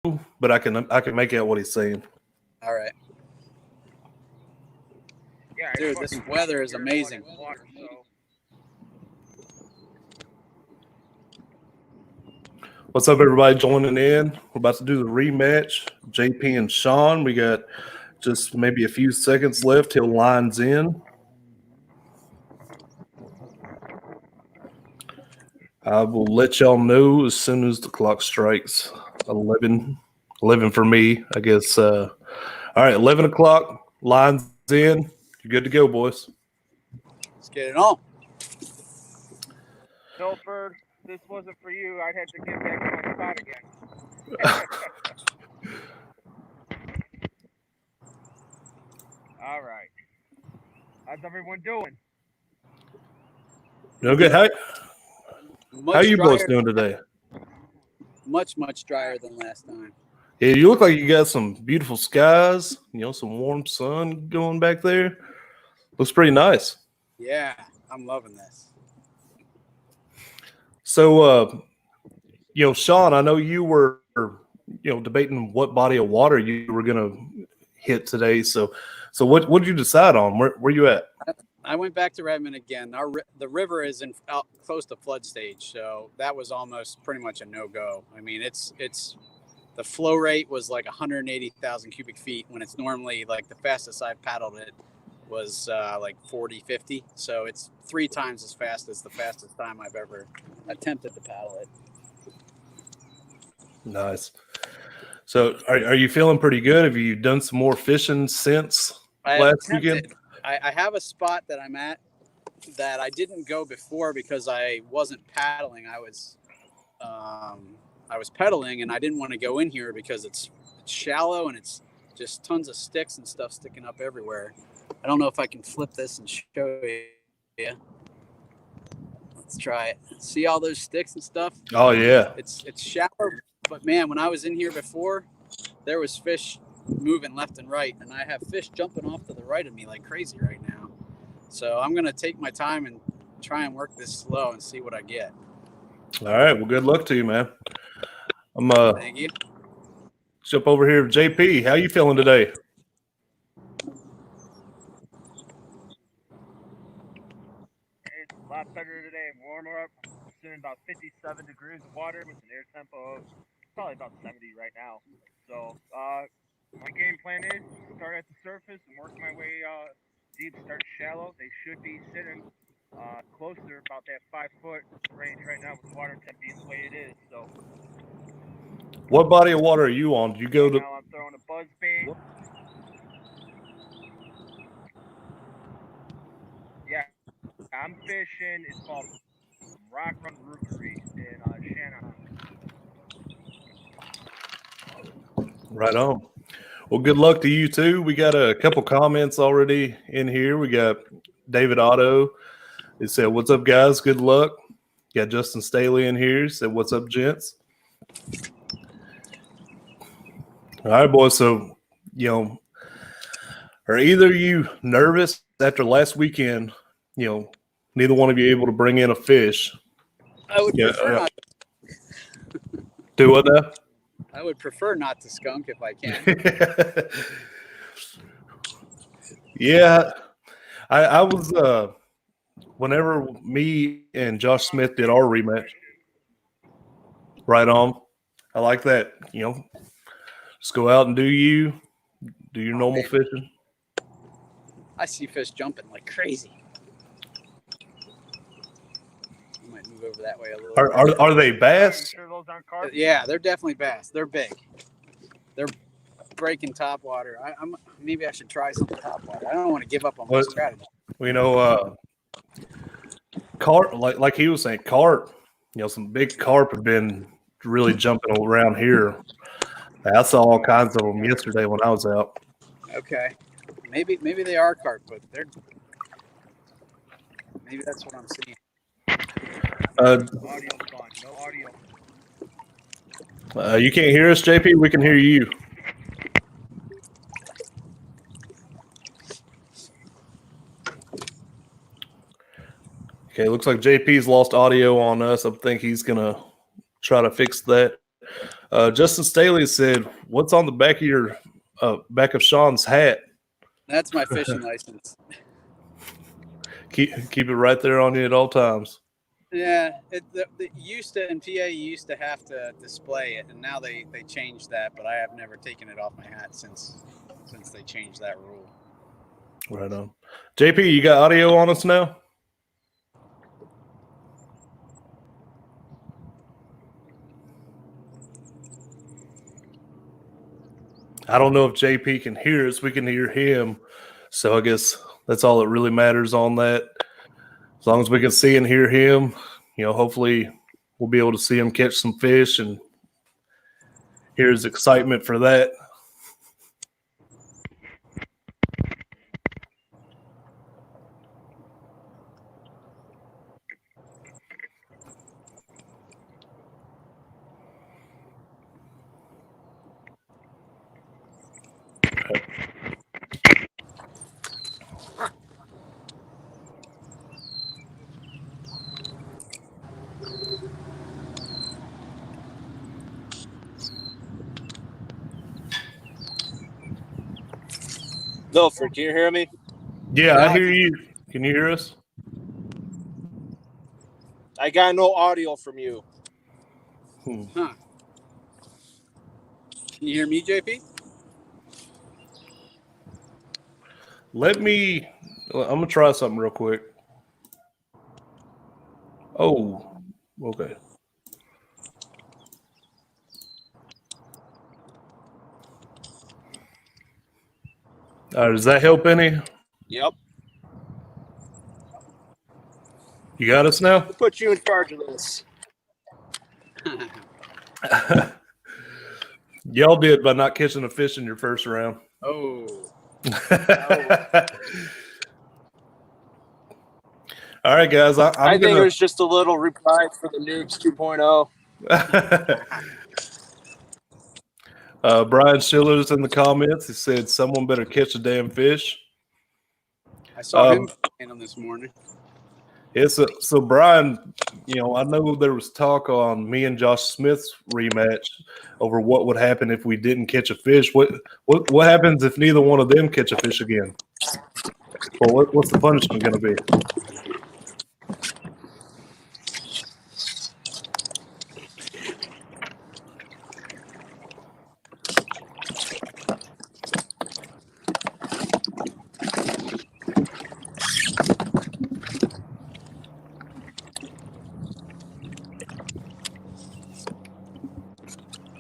but I can make out what he's saying. All right. Yeah, Dude, this weather is amazing. Water, so. What's up, everybody joining in? We're about to do the rematch. JP and Sean. We got just maybe a few seconds left till lines in. I will let y'all know as soon as the clock strikes 11 for me, I guess. All right, 11 o'clock, lines in. You're good to go, boys. Let's get it on. Milford, this wasn't for you. I'd have to get back to my spot again. All right. How's everyone doing? No good. How you boys doing today? Much drier than last time. Yeah, you look like you got some beautiful skies, some warm sun going back there. Looks pretty nice. Yeah, I'm loving this. So, Sean, I know you were, debating what body of water you were going to hit today. So what did you decide on? Where you at? I went back to Redmond again. The river is out close to flood stage, so that was almost pretty much a no-go. I mean, it's the flow rate was like 180,000 cubic feet when it's normally like the fastest I've paddled it was like 40, 50. So it's 3 times as fast as the fastest time I've ever attempted to paddle it. Nice. So are you feeling pretty good? Have you done some more fishing since last weekend? I have a spot that I'm at that I didn't go before because I wasn't paddling. I was pedaling, and I didn't want to go in here because it's shallow and it's just tons of sticks and stuff sticking up everywhere. I don't know if I can flip this and show you. Let's try it. See all those sticks and stuff? Oh yeah. It's shallow, but man, when I was in here before, there was fish moving left and right, and I have fish jumping off to the right of me like crazy right now. So I'm gonna take my time and try and work this slow and see what I get. All right. Well, good luck to you, man. Thank you. Jump over here, JP. How you feeling today? It's a lot better today. Warmer up. It's in about 57 degrees of water with an air tempo of probably about 70 right now. So my game plan is start at the surface and work my way deep, start shallow. They should be sitting closer about that 5-foot range right now with the water temp being the way it is. So what body of water are you on? Did you go to? Now I'm throwing a buzz bait. Yeah, I'm fishing. It's called Rock Run Rookery in Shannon. Right on. Well, good luck to you too. We got a couple comments already in here. We got David Otto. He said, "What's up, guys? Good luck." Got Justin Staley in here. He said, "What's up, gents?" All right, boys. So, are either of you nervous after last weekend? Neither one of you able to bring in a fish. I would prefer not. Do what now? I would prefer not to skunk if I can. Yeah, I was whenever me and Josh Smith did our rematch. Right on. I like that. Just go out and do your normal fishing. I see fish jumping like crazy. I might move over that way a little. Are they bass? Sure those aren't carp? Yeah, they're definitely bass. They're big. They're breaking top water. Maybe I should try some top water. I don't want to give up on my strategy. Carp, like he was saying, carp. Some big carp have been really jumping around here. I saw all kinds of them yesterday when I was out. Okay, maybe they are carp, but maybe that's what I'm seeing. Audio's gone. No audio. You can't hear us, JP? We can hear you. Okay, looks like JP's lost audio on us. I think he's going to try to fix that. Justin Staley said, "What's on the back of your back of Sean's hat?" That's my fishing license. Keep it right there on you at all times. Yeah, the used to in PA you used to have to display it, and now they changed that. But I have never taken it off my hat since they changed that rule. Right on. JP, you got audio on us now? I don't know if JP can hear us. We can hear him. So I guess that's all that really matters on that. As long as we can see and hear him, hopefully we'll be able to see him catch some fish and hear his excitement for that. Milford, can you hear me? Yeah, I hear you. Can you hear us? I got no audio from you. Huh. Can you hear me, JP? I'm going to try something real quick. Oh, okay. Does that help any? Yep. You got us now? Who put you in charge of this? Y'all did by not catching a fish in your first round. Oh. All right, guys. I think it was just a little reply for the Noobs 2.0. Brian Schiller's in the comments. He said, "Someone better catch a damn fish." I saw him playing them this morning. So Brian, I know there was talk on me and Josh Smith's rematch over what would happen if we didn't catch a fish. What happens if neither one of them catch a fish again? Well, what's the punishment going to be?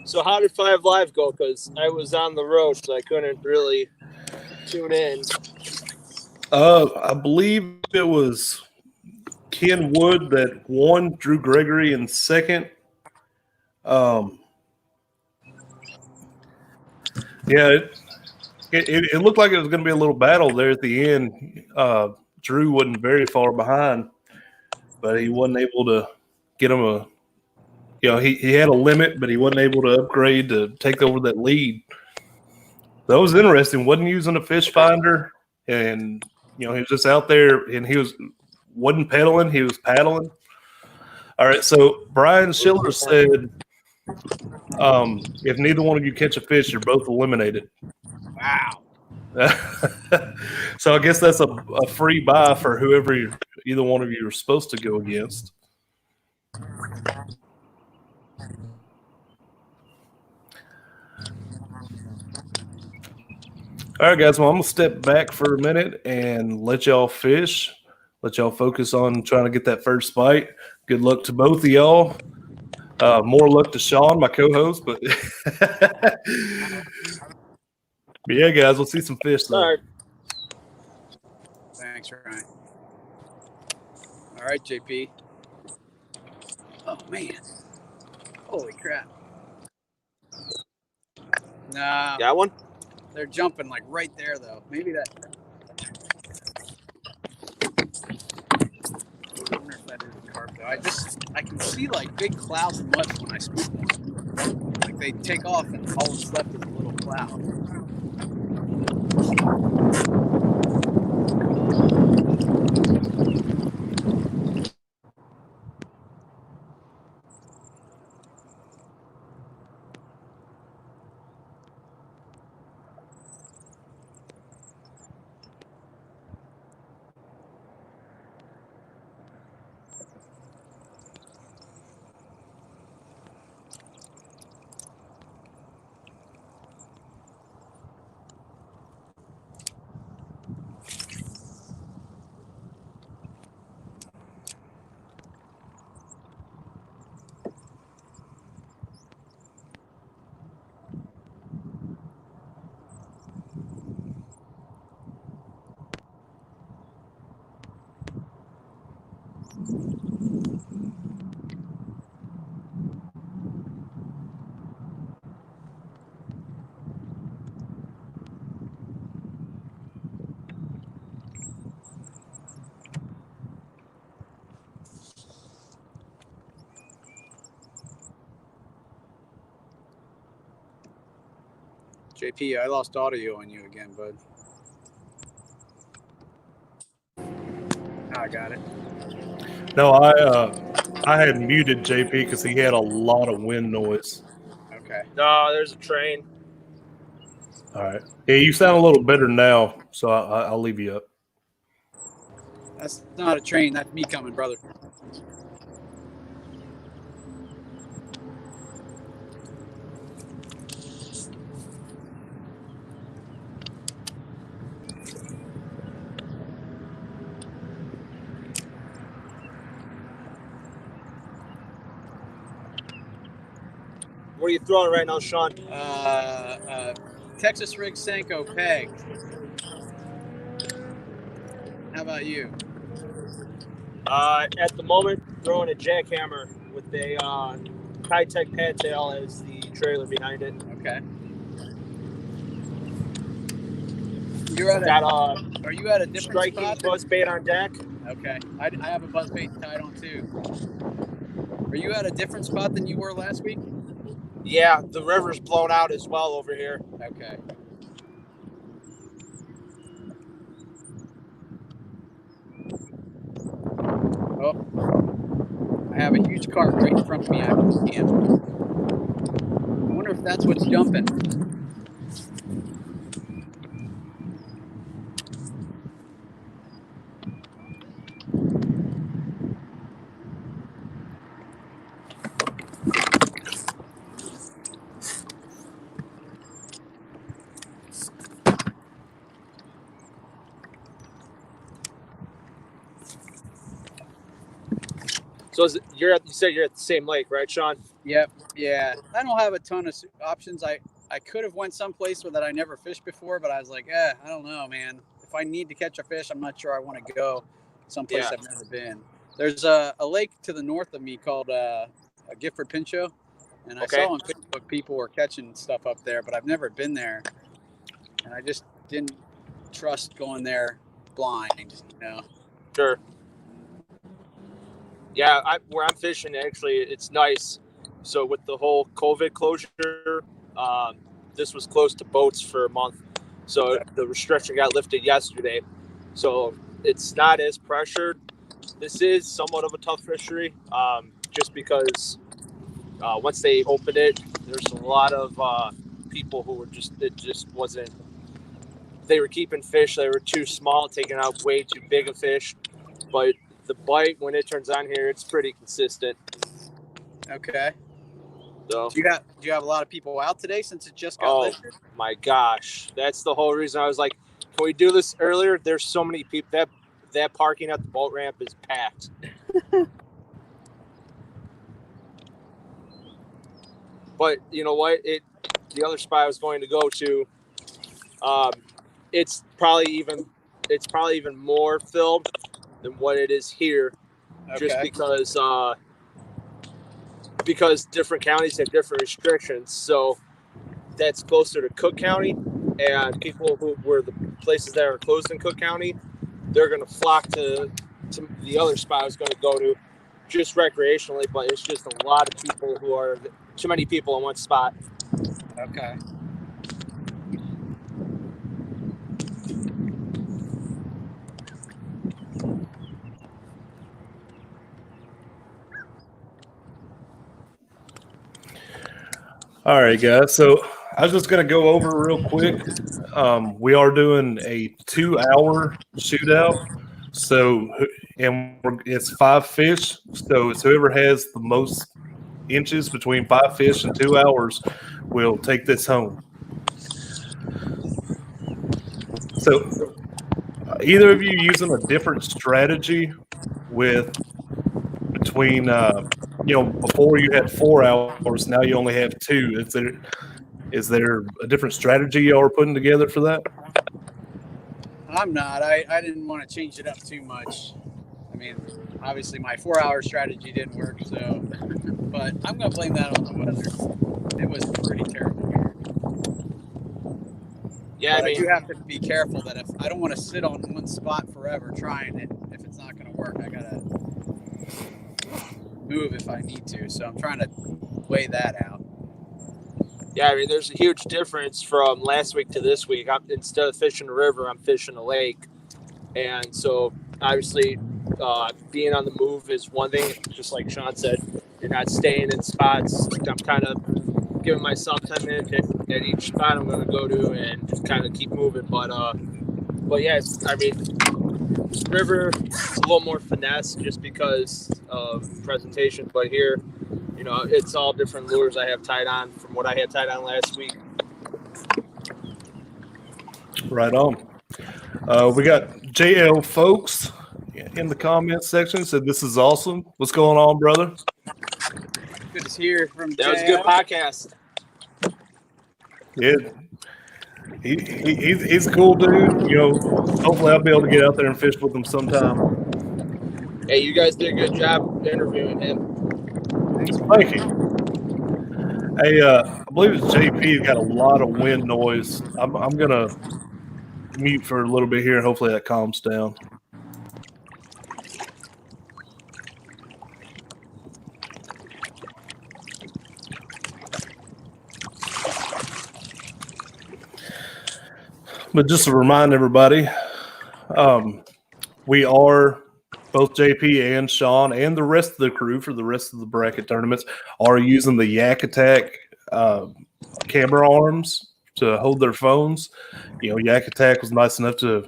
So how did 5 Live go? Because I was on the road, so I couldn't really tune in. I believe it was Ken Wood that won, Drew Gregory in second. Yeah, it looked like it was going to be a little battle there at the end. Drew wasn't very far behind, but he wasn't able to get him he had a limit, but he wasn't able to upgrade to take over that lead. That was interesting. Wasn't using a fish finder, and he was just out there, and he wasn't pedaling. He was paddling. All right, so Brian Schiller said, if neither one of you catch a fish, you're both eliminated. Wow. So I guess that's a free buy for whoever either one of you are supposed to go against. All right, guys. Well, I'm going to step back for a minute and let y'all fish. Let y'all focus on trying to get that first bite. Good luck to both of y'all. More luck to Sean, my co-host. But yeah, guys, we'll see some fish though. All right. Thanks, Ryan. All right, JP. Oh, man. Holy crap. Nah. Got one? They're jumping like right there, though. Maybe that. I wonder if that is a carp, though. I can see like big clouds of mud when I scoop them. Like they take off and all that's left is a little cloud. JP, I lost audio on you again, bud. I got it. No, I had muted JP because he had a lot of wind noise. Okay. No, there's a train. All right. Yeah, you sound a little better now, so I'll leave you up. That's not a train. That's me coming, brother. What are you throwing right now, Sean? Texas rig Senko peg. How about you? At the moment, throwing a jackhammer with a high-tech pad tail as the trailer behind it. Okay. You're at are you at a different striking spot? buzzbait on deck. Okay. I have a buzzbait tied on too. Are you at a different spot than you were last week? Yeah, the river's blown out as well over here. Okay. Oh, I have a huge carp right in front of me. I can see him. I wonder if that's what's jumping. So you said you're at the same lake, right, Sean? Yep. Yeah. I don't have a ton of options. I could have went someplace that I never fished before, but I was like, I don't know, man. If I need to catch a fish, I'm not sure I want to go someplace I've never been. There's a lake to the north of me called Gifford Pinchot, and I saw on Facebook people were catching stuff up there, but I've never been there, and I just didn't trust going there blind, you know. Sure. Yeah, where I'm fishing, actually, it's nice. So with the whole COVID closure, this was closed to boats for a month. So the restriction got lifted yesterday. So it's not as pressured. This is somewhat of a tough fishery, just because once they opened it, there's a lot of people who were it just wasn't, they were keeping fish that were too small, taking out way too big a fish. But the bite, when it turns on here, it's pretty consistent. Okay. So do you have a lot of people out today since it just got lifted? Oh my gosh, that's the whole reason I was like, can we do this earlier? There's so many people. That parking at the boat ramp is packed. But you know what? The other spot I was going to go to, it's probably even more filled than what it is here, just because different counties have different restrictions. So that's closer to Cook County, and people who were the places that are closed in Cook County, they're going to flock to the other spot I was going to go to, just recreationally. But it's just a lot of people too many people in one spot. Okay. All right, guys. So I was just going to go over real quick. We are doing a 2-hour shootout. So, it's 5 fish. So it's whoever has the most inches between 5 fish in 2 hours will take this home. So either of you using a different strategy between before you had 4 hours, now you only have 2. Is there a different strategy y'all are putting together for that? I'm not. I didn't want to change it up too much. I mean, obviously my 4-hour strategy didn't work, so but I'm gonna blame that on the weather. It was pretty terrible here. Yeah, but I do have to be careful that if I don't want to sit on one spot forever trying it, if it's not gonna work, I gotta move if I need to. So I'm trying to weigh that out. Yeah, I mean, there's a huge difference from last week to this week. Instead of fishing the river, I'm fishing the lake. And so, obviously, being on the move is one thing. Just like Sean said, you're not staying in spots. I'm kind of giving myself 10 minutes at each spot I'm going to go to and just kind of keep moving. But yeah, I mean, river is a little more finesse just because of presentation. But here, you know, it's all different lures I have tied on from what I had tied on last week. Right on. We got JL folks in the comments section said this is awesome. What's going on, brother? Good to hear from That was a good podcast. Yeah, he's a cool dude. You know, hopefully I'll be able to get out there and fish with him sometime. Hey, you guys did a good job interviewing him. Thank you. Hey, I believe it's JP got a lot of wind noise. I'm gonna mute for a little bit here, and hopefully that calms down. But just to remind everybody, we are both JP and Sean and the rest of the crew for the rest of the bracket tournaments are using the Yak Attack camera arms to hold their phones. You know, Yak Attack was nice enough to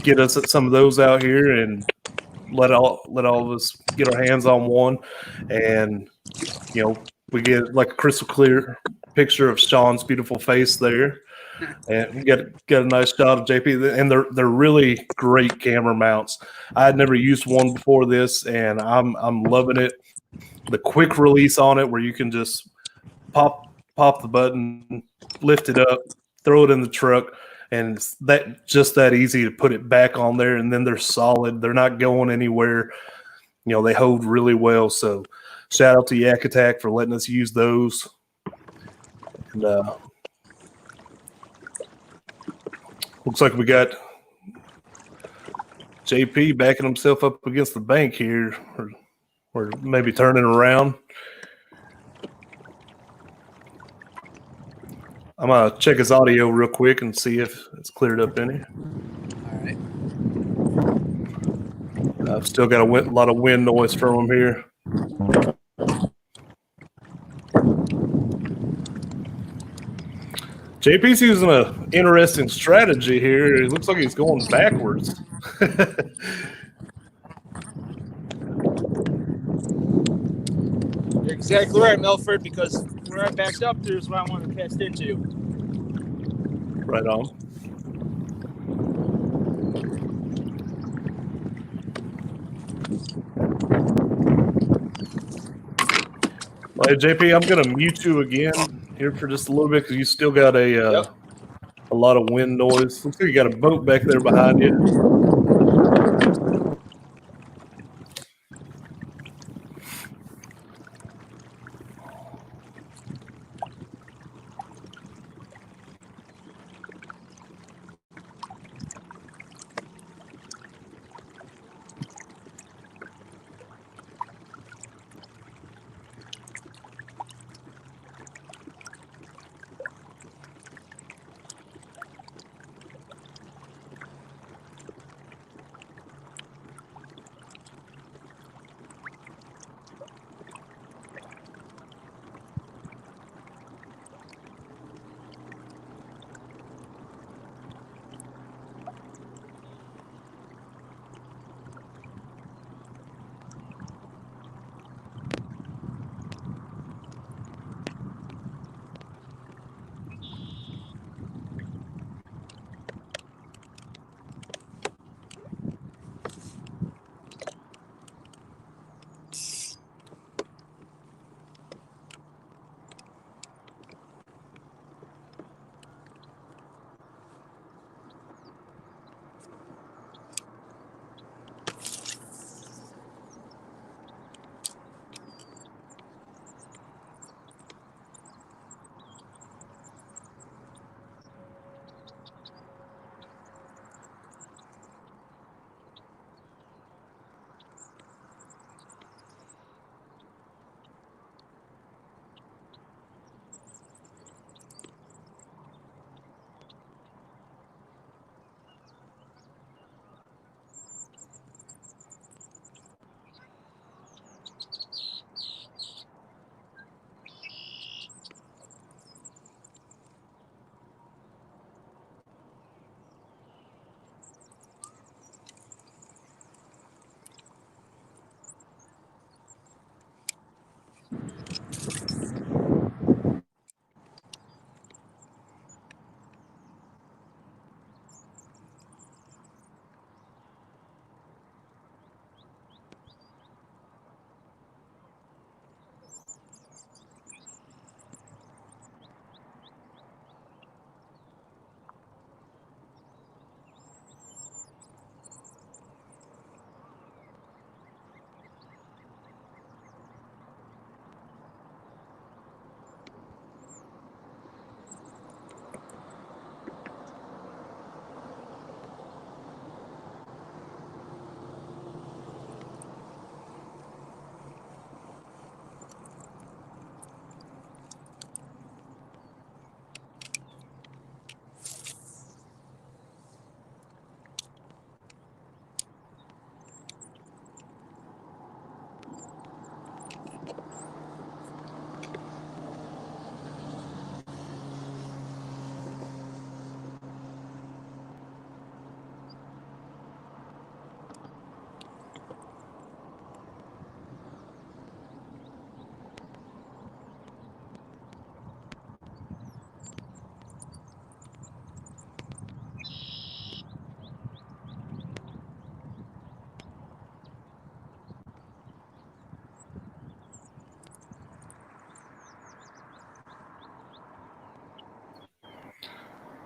get us some of those out here and let all of us get our hands on one, and you know, we get like a crystal clear picture of Sean's beautiful face there. And we get a nice shot of JP, and they're really great camera mounts. I had never used one before this, and I'm loving it. The quick release on it, where you can just pop the button, lift it up, throw it in the truck, and it's that easy to put it back on there, and then they're solid. They're not going anywhere. You know, they hold really well. So shout out to Yak Attack for letting us use those. And looks like we got JP backing himself up against the bank here, or maybe turning around. I'm going to check his audio real quick and see if it's cleared up any. All right. I've still got a lot of wind noise from him here. JP's using an interesting strategy here. It looks like he's going backwards. You're exactly right, Milford, because where I backed up, there's what I want to cast into. Right on. Well, hey, JP, I'm going to mute you again here for just a little bit because you still got a lot of wind noise. Looks like you got a boat back there behind you.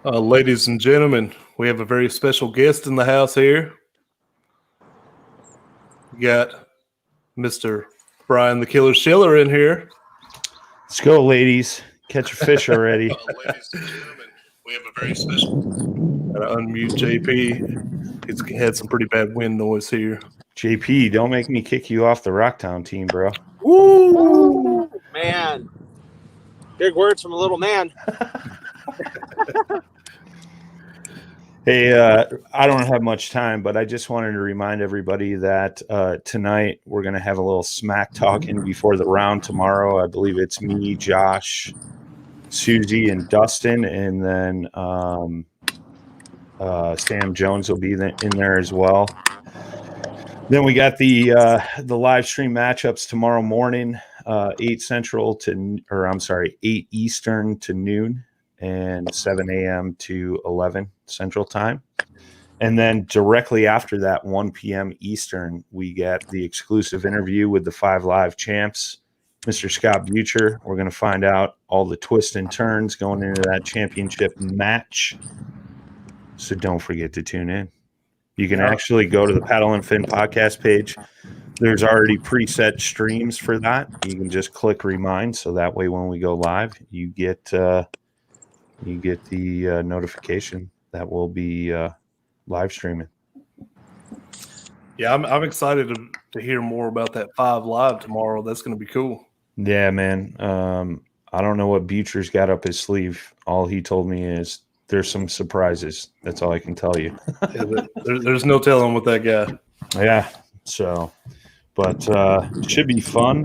Ladies and gentlemen, we have a very special guest in the house here. We got Mr. Brian the Killer Schiller in here. Let's go, ladies. Catch a fish already. Ladies and gentlemen, we have a very special. Gotta unmute JP. He's had some pretty bad wind noise here. JP, don't make me kick you off the Rocktown team, bro. Woo! Man. Big words from a little man. Hey, I don't have much time, but I just wanted to remind everybody that tonight we're going to have a little smack talking before the round tomorrow. I believe it's me, Josh, Susie, and Dustin, and then Sam Jones will be in there as well. Then we got the live stream matchups tomorrow morning, 8 Eastern to noon, and 7 a.m. to 11 Central Time. And then directly after that, 1 p.m. Eastern, we get the exclusive interview with the 5 Live champs, Mr. Scott Butcher. We're going to find out all the twists and turns going into that championship match. So don't forget to tune in. You can actually go to the Paddle and Fin podcast page. There's already preset streams for that. You can just click remind, so that way when we go live, you get the notification that we'll be live streaming. Yeah, I'm excited to hear more about that 5 Live tomorrow. That's going to be cool. Yeah, man. I don't know what Butcher's got up his sleeve. All he told me is there's some surprises. That's all I can tell you. Yeah, there's no telling with that guy. Yeah. So, but it should be fun.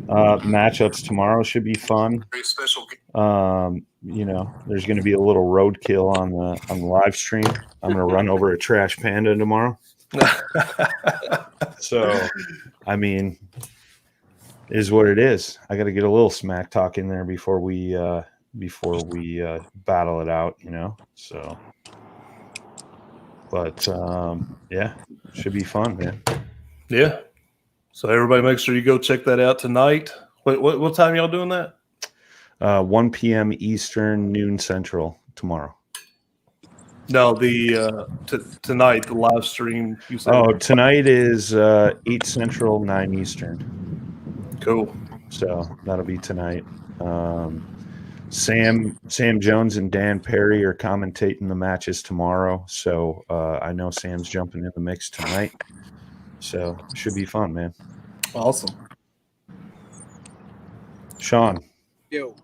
Matchups tomorrow should be fun. Very special. There's going to be a little roadkill on the live stream. I'm going to run over a trash panda tomorrow. So, I mean, is what it is. I got to get a little smack talk in there before we battle it out, So, but yeah, should be fun, man. Yeah. So everybody, make sure you go check that out tonight. What time y'all doing that? 1 p.m. Eastern, noon Central tomorrow. No, the tonight, the live stream. You said. Oh, tonight is 8 Central, 9 Eastern. Cool. So that'll be tonight. Sam Jones and Dan Perry are commentating the matches tomorrow. So I know Sam's jumping in the mix tonight. So it should be fun, man. Awesome. Sean, Yo,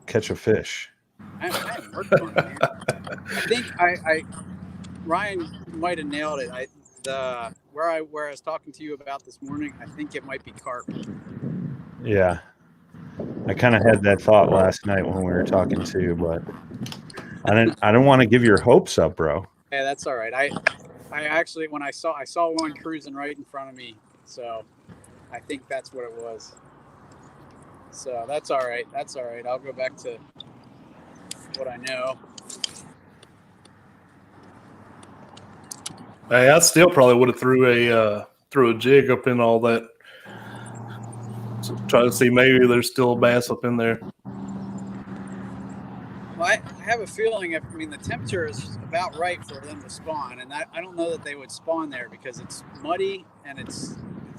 catch a fish. I haven't worked on it. I think Ryan might have nailed it. Where I was talking to you about this morning, I think it might be carp. Yeah. I kind of had that thought last night when we were talking too, but I didn't want to give your hopes up, bro. Yeah, that's all right. I actually, when I saw one cruising right in front of me, so I think that's what it was. So that's all right. That's all right. I'll go back to what I know. Hey, I still probably would have threw a jig up in all that. So try to see maybe there's still a bass up in there. Well, I have a feeling the temperature is about right for them to spawn, and I don't know that they would spawn there because it's muddy and it's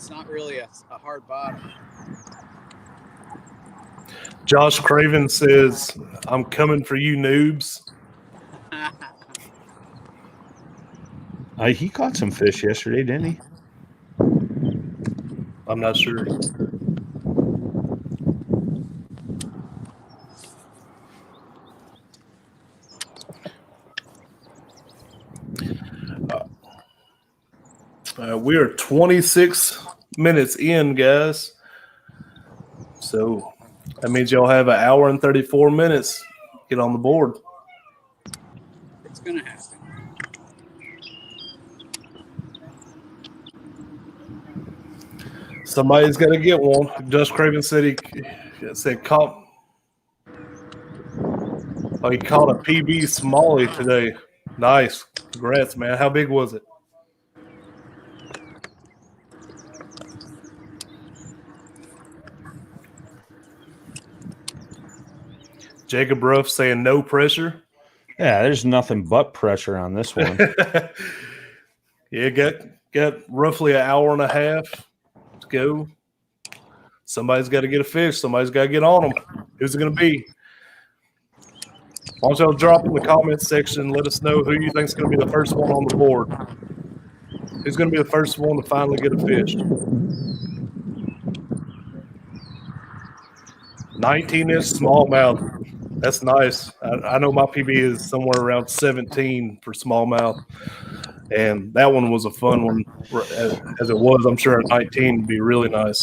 not really a hard bottom. Josh Craven says, "I'm coming for you, noobs." He caught some fish yesterday, didn't he? I'm not sure. We are 26 minutes in, guys. So that means y'all have an hour and 34 minutes. Get on the board. It's gonna happen. Somebody's got to get one. Josh Craven said he caught. Oh, he caught a PB Smalley today. Nice. Congrats, man. How big was it? Jacob Ruff saying no pressure. Yeah, there's nothing but pressure on this one. Yeah, got roughly an hour and a half to go. Somebody's got to get a fish. Somebody's got to get on them. Who's it going to be? Why don't y'all drop in the comments section and let us know who you think is going to be the first one on the board. Who's going to be the first one to finally get a fish? 19-inch smallmouth. That's nice. I know my PB is somewhere around 17 for smallmouth. And that one was a fun one, as it was. I'm sure a 19 would be really nice.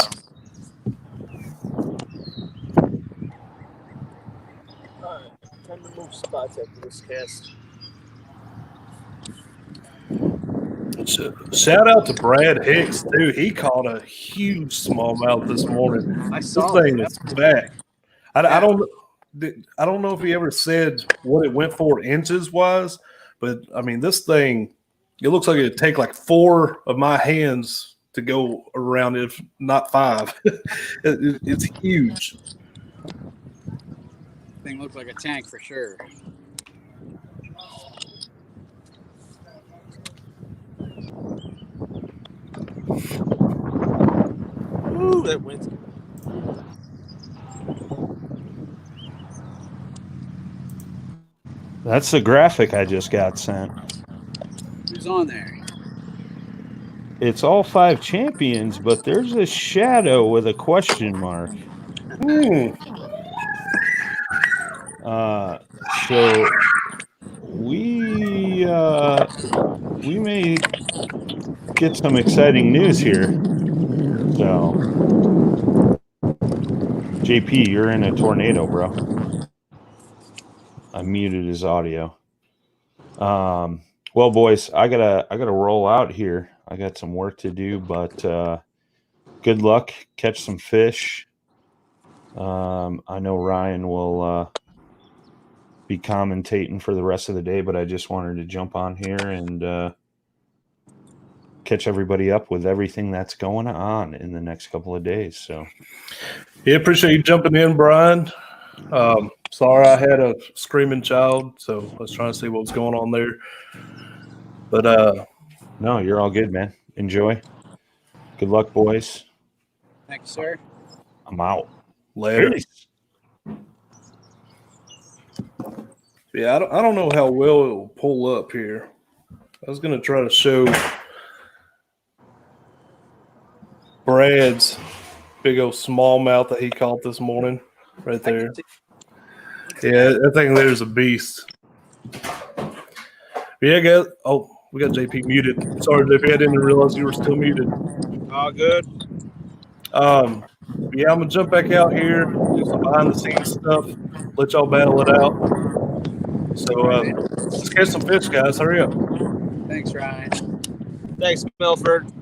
Alright, time to move spots after this cast. Shout out to Brad Hicks, too. He caught a huge smallmouth this morning. I This saw thing that. is back. I don't know if he ever said what it went for inches wise, but I mean, this thing, it looks like it'd take like 4 of my hands to go around, if not 5. It's huge. Thing looks like a tank for sure. Ooh, that wind's That's the graphic I just got sent. Who's on there? It's all 5 champions, but there's a shadow with a question mark. So we may get some exciting news here. So, JP, you're in a tornado, bro. I muted his audio. Well, boys, I gotta roll out here. I got some work to do, but good luck. Catch some fish. I know Ryan will be commentating for the rest of the day, but I just wanted to jump on here and catch everybody up with everything that's going on in the next couple of days. So, Yeah, appreciate you jumping in, Brian. Sorry I had a screaming child, so I was trying to see what was going on there. But no, you're all good, man. Enjoy. Good luck, boys. Thank you, sir. I'm out. later. Peace. Yeah, I don't know how well it will pull up here. I was going to try to show Brad's big old smallmouth that he caught this morning right there. Yeah, I think there's a beast. Yeah, guys. Oh, we got JP muted. Sorry, JP. I didn't realize you were still muted. all good. Yeah, I'm going to jump back out here, do some behind-the-scenes stuff, let y'all battle it out. So let's catch some fish, guys. Hurry up. Thanks, Ryan. Thanks, Milford.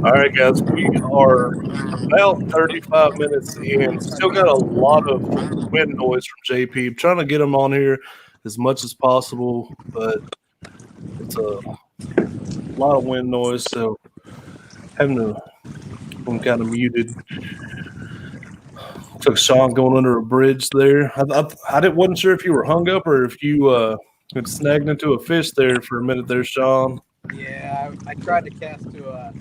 All right, guys, we are about 35 minutes in. Still got a lot of wind noise from JP. I'm trying to get him on here as much as possible, but it's a lot of wind noise, so having to keep him kind of muted. Looks like Sean going under a bridge there. Wasn't sure if you were hung up or if you had snagged into a fish there for a minute there, Sean. Yeah, I tried to cast to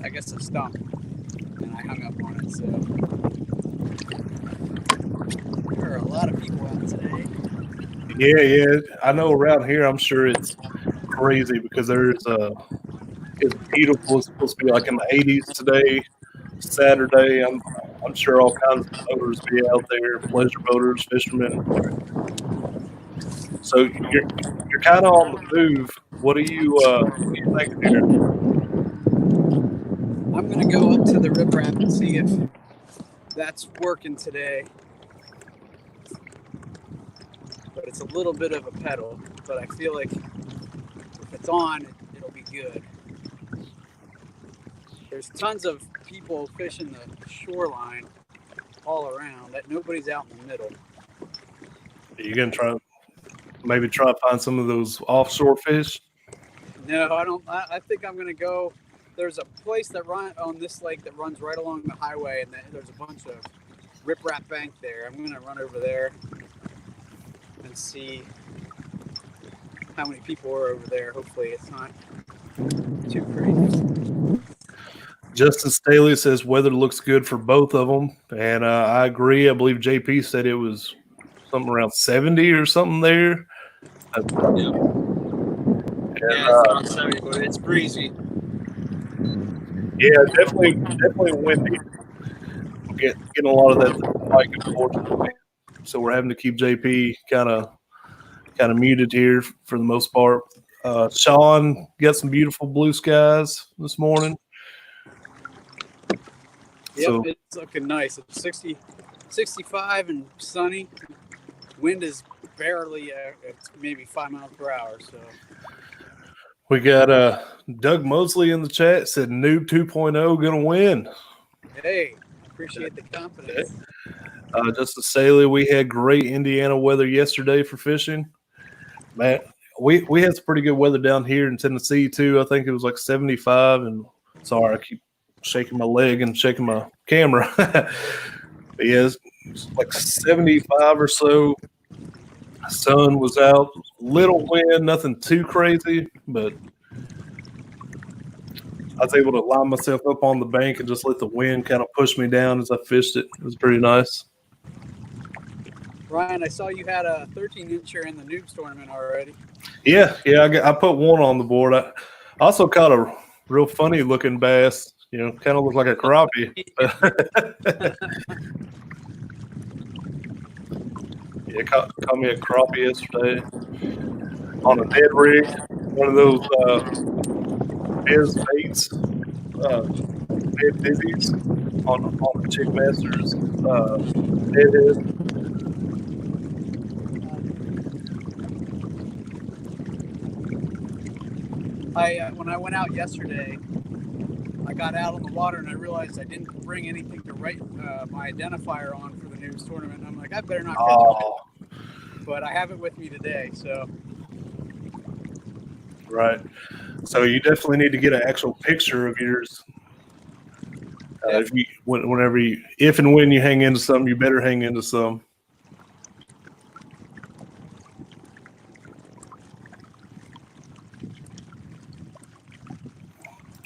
I guess a stump, and I hung up on it. So there are a lot of people out today. Yeah. I know around here, I'm sure it's crazy because it's beautiful. It's supposed to be like in the 80s today, Saturday. I'm sure all kinds of boaters be out there, pleasure boaters, fishermen. So you're kind of on the move. What are you thinking here? I'm gonna go up to the riprap and see if that's working today. But it's a little bit of a pedal, but I feel like if it's on, it'll be good. There's tons of people fishing the shoreline all around. That nobody's out in the middle. Are you gonna try to find some of those offshore fish? No, I don't. I think I'm gonna go. There's a place that on this lake that runs right along the highway, and there's a bunch of riprap bank there. I'm gonna run over there and see how many people are over there. Hopefully, it's not too crazy. Justin Staley says weather looks good for both of them, and I agree. I believe JP said it was something around 70 or something there. Yeah, it's around 70, but it's breezy. Yeah, definitely windy. We're getting a lot of that spike, unfortunately. So we're having to keep JP kind of muted here for the most part. Sean got some beautiful blue skies this morning. Yep, So it's looking nice. It's 65 and sunny. Wind is barely, it's maybe 5 miles per hour. So we got Doug Mosley in the chat, said Noob 2.0 gonna win. hey, appreciate the confidence. Justin Staley, we had great Indiana weather yesterday for fishing. Man, we had some pretty good weather down here in Tennessee too. I think it was like 75. And sorry, I keep shaking my leg and shaking my camera. But yeah, it's like 75 or so. The sun was out, little wind, nothing too crazy, but I was able to line myself up on the bank and just let the wind kind of push me down as I fished it. It was pretty nice. Ryan, I saw you had a 13-incher in the Noobs tournament already. Yeah, I put one on the board. I also caught a real funny looking bass. Kind of looked like a crappie. Yeah, caught me a crappie yesterday on a dead rig. One of those biz baits, dead dizzies on a Chick Masters deadhead. When I went out yesterday, I got out on the water and I realized I didn't bring anything to write my identifier on for the Noobs tournament. I'm like, I better not catch it. But I have it with me today, so. Right. So you definitely need to get an actual picture of yours. If and when you hang into some, you better hang into some.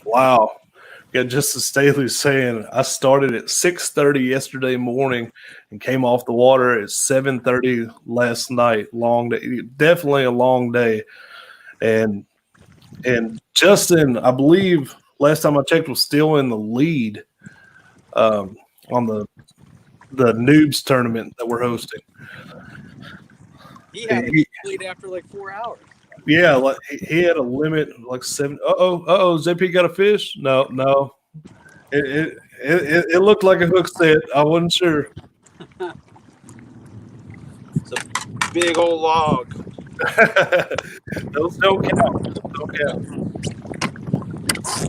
Wow. Got Justin Staley saying I started at 6:30 yesterday morning and came off the water at 7:30 last night. Long day, definitely a long day. And Justin, I believe last time I checked, was still in the lead on the Noobs tournament that we're hosting. He had a lead after like 4 hours. Yeah, like he had a limit of like 7. JP got a fish? No. It looked like a hook set. I wasn't sure. It's a big old log. Those don't count. All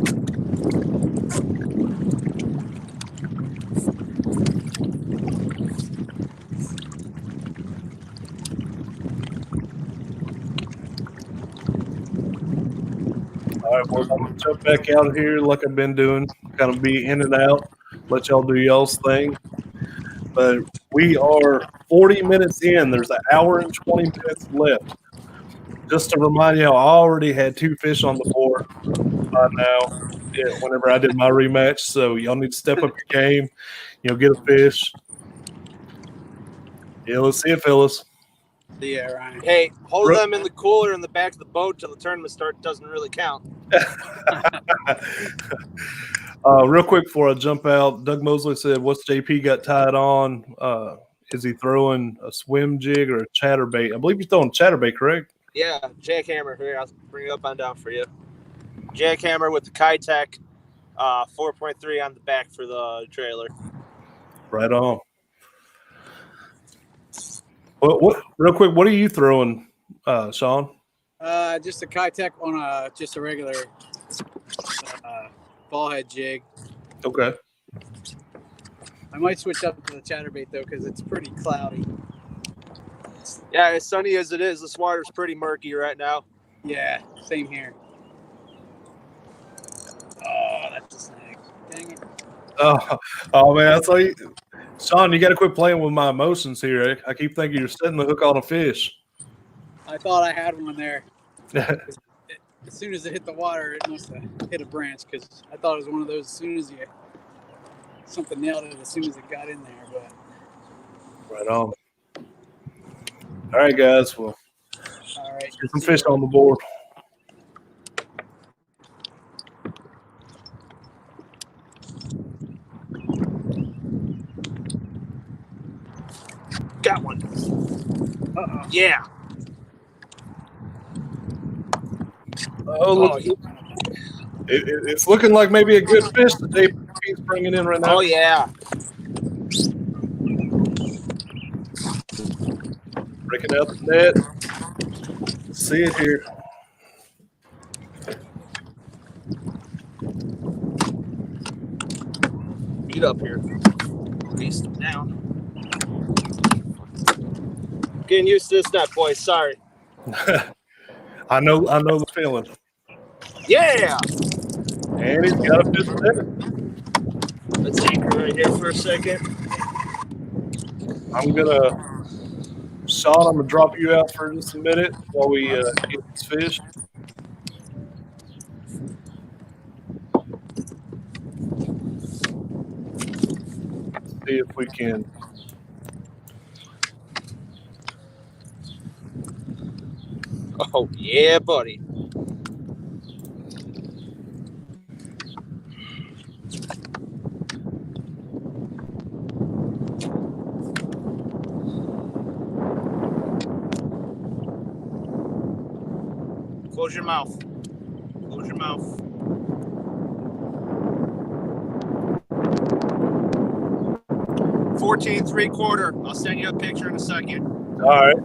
right, well, I'm going to jump back out here like I've been doing, kind of be in and out, let y'all do y'all's thing. But we are 40 minutes in. There's an hour and 20 minutes left. Just to remind you, I already had 2 fish on the board by now whenever I did my rematch. So y'all need to step up your game, get a fish. Yeah, let's see it, fellas. Yeah, Ryan. Hey, hold them in the cooler in the back of the boat till the tournament starts. Doesn't really count. Real quick before I jump out, Doug Mosley said, "What's JP got tied on? Is he throwing a swim jig or a chatterbait? I believe he's throwing chatterbait, correct?" Yeah, jackhammer. Here, I'll bring it up and down for you. Jackhammer with the Kitech 4.3 on the back for the trailer. Right on. What? Real quick, what are you throwing, Sean? Just a Kitech on just a regular ball head jig. Okay. I might switch up to the chatterbait though because it's pretty cloudy. Yeah, as sunny as it is, this water's pretty murky right now. Yeah, same here. Oh, that's a snag. Dang it. Oh man, I tell you, Sean, you got to quit playing with my emotions here. I keep thinking you're setting the hook on a fish. I thought I had one there. As soon as it hit the water, it must have hit a branch because I thought it was one of those. As soon as something nailed it, as soon as it got in there. But Right on. All right, guys. Well, all right, get some fish on the board. Got one. Uh-oh. Yeah. Oh, look. It's looking like maybe a good fish that JP's bringing in right now. Oh, yeah. Breaking out the net. Let's see it here. Get up here. Beast him down. Getting used to this net, boys. Sorry. I know the feeling. Yeah. And he's got a fish there. Let's anchor right here for a second. Sean, I'm gonna drop you out for just a minute while we get this fish. See if we can. Oh, yeah, buddy. Close your mouth. Close your mouth. $14 3/4. I'll send you a picture in a second. All right.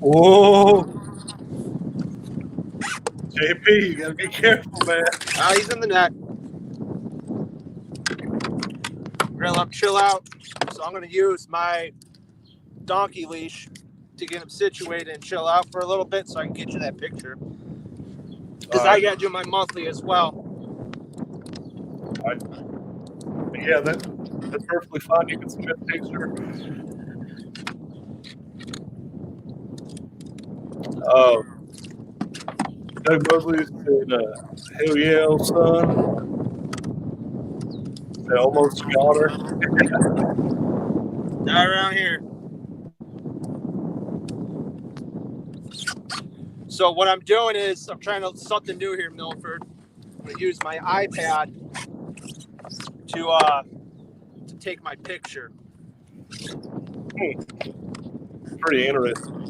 Whoa. JP, you gotta be careful, man. He's in the net. Grill up, chill out. So I'm going to use my donkey leash to get him situated and chill out for a little bit so I can get you that picture. Because I got to do my monthly as well. Yeah, that's perfectly fine. You can submit a picture. Doug Mosley said, "Hell yeah, old son." Said, "Almost got her." Not around here. So what I'm doing is I'm trying to something new here, Milford. I'm going to use my iPad to take my picture. Pretty interesting.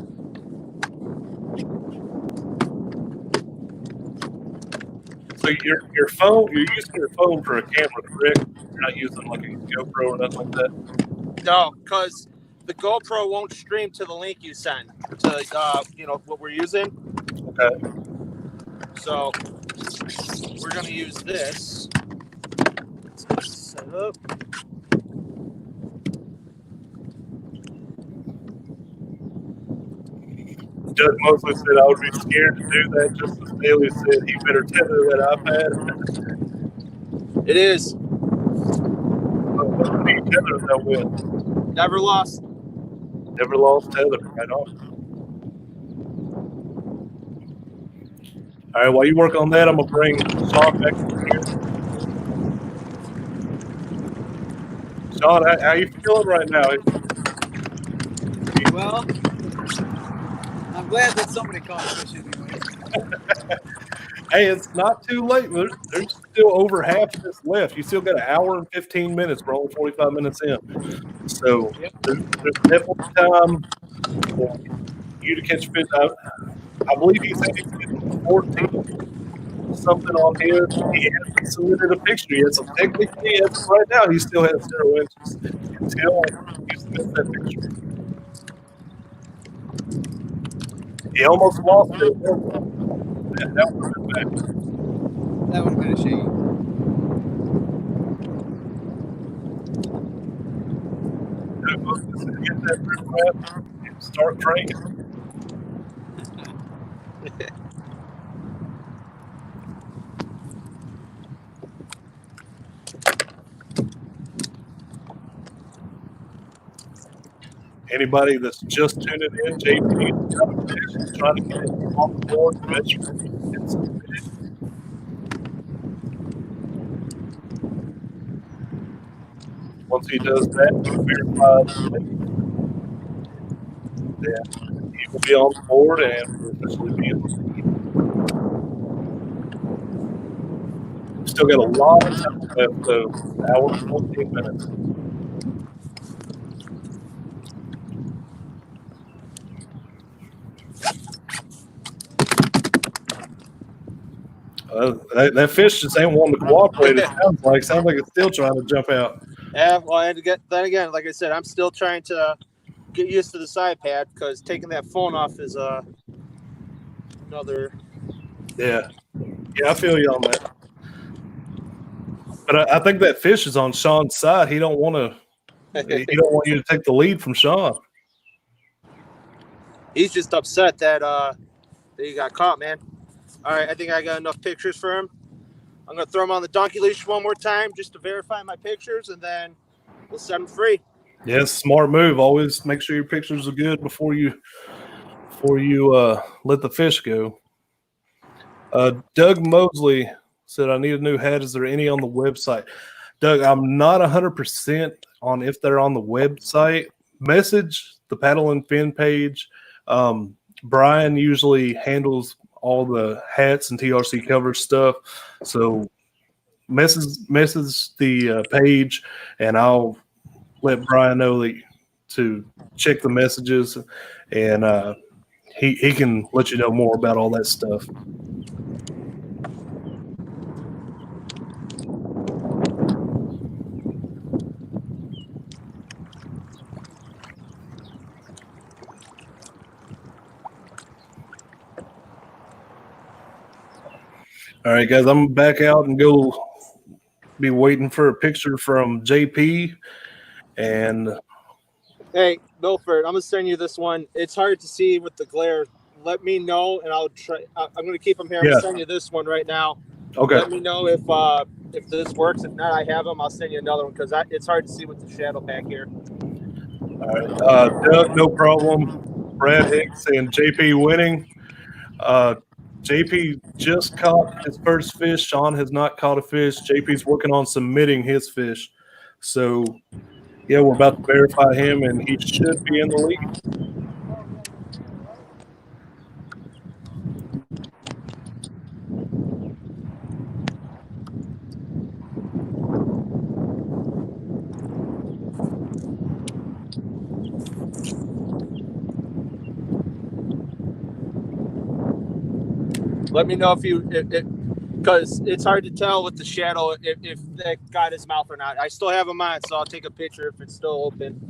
So your phone, you're using your phone for a camera, correct? You're not using like a GoPro or nothing like that. No, because the GoPro won't stream to the link you send to what we're using. Okay. So we're gonna use this. Let's get this set up. Judge Mosley said I would be scared to do that, just as Daly said he better tether that iPad. It is. What do you tether that with? Never lost. Never lost tether. Right on. All right, while you work on that, I'm going to bring Sean back in here. Sean, how you feeling right now? Well, I'm glad that somebody caught a fish anyway. Hey, it's not too late. There's still over half of this left. You still got an hour and 15 minutes. We're only 45 minutes in. So there's definitely time for you to catch fish. I believe he said he's getting 14 something on his. He hasn't submitted a picture yet. So technically, as of right now, he still has 0 inches until he submits that picture. He almost lost it. That would have been bad. That would have been a shame. Get that rip wrap and start training. Anybody that's just tuning in, JP is trying to get on the board measure. Once he does that, then he will be on the board and will officially be in the lead. We've still got a lot of time left, though. An hour and 14 minutes. That fish just ain't wanting to cooperate. It sounds like it's still trying to jump out. Yeah, well, I had to get that again. Like I said, I'm still trying to get used to the side pad because taking that phone off is another. Yeah, I feel you on that. But I think that fish is on Sean's side. He don't want to. He don't want you to take the lead from Sean. He's just upset that he got caught, man. All right, I think I got enough pictures for him. I'm gonna throw him on the donkey leash one more time just to verify my pictures, and then we'll set him free. Yes, smart move. Always make sure your pictures are good before you let the fish go. Doug Mosley said, "I need a new hat. Is there any on the website?" Doug, I'm not 100% on if they're on the website. Message the Paddle and Fin page. Brian usually handles all the hats and TRC cover stuff, so message the page, and I'll let Brian know that to check the messages, and he can let you know more about all that stuff. All right, guys, I'm back out and go be waiting for a picture from JP. And hey, Milford, I'm gonna send you this one. It's hard to see with the glare. Let me know, and I'll try. I'm gonna keep them here. I'm gonna send you this one right now. Okay. Let me know if this works. If not, I have them. I'll send you another one because it's hard to see with the shadow back here. All right, Doug, no problem. Brad Hicks and JP winning. JP just caught his first fish. Sean has not caught a fish. JP's working on submitting his fish. So, yeah, we're about to verify him, and he should be in the lead. Let me know because it's hard to tell with the shadow if that got his mouth or not. I still have him on, so I'll take a picture if it's still open.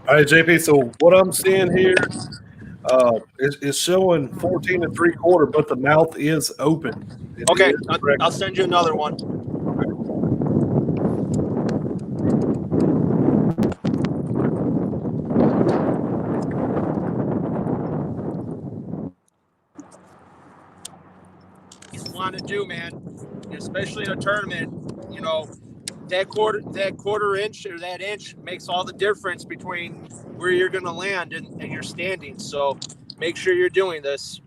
All right, JP. So what I'm seeing here is showing 14 3/4, but the mouth is open. It Okay, is correct. I'll send you another one. Want to do, man, especially in a tournament, you know, that quarter inch or that inch makes all the difference between where you're going to land and your standings. So make sure you're doing this.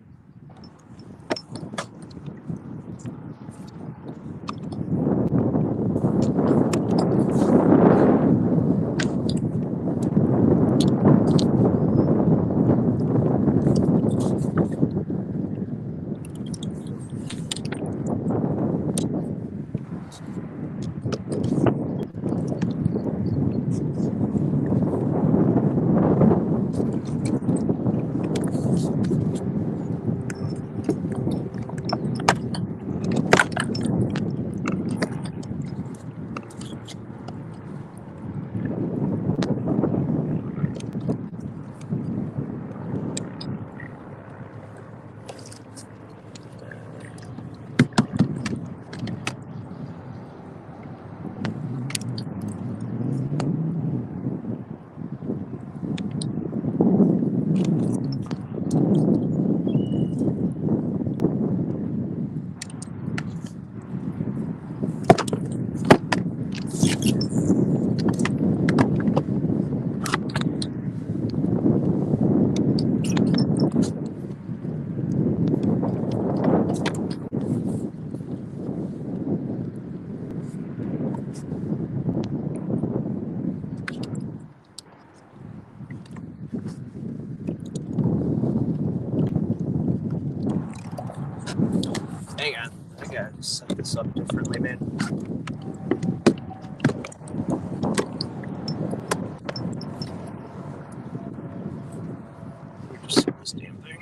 Hang on, I gotta set this up differently, man. Let me just set this damn thing.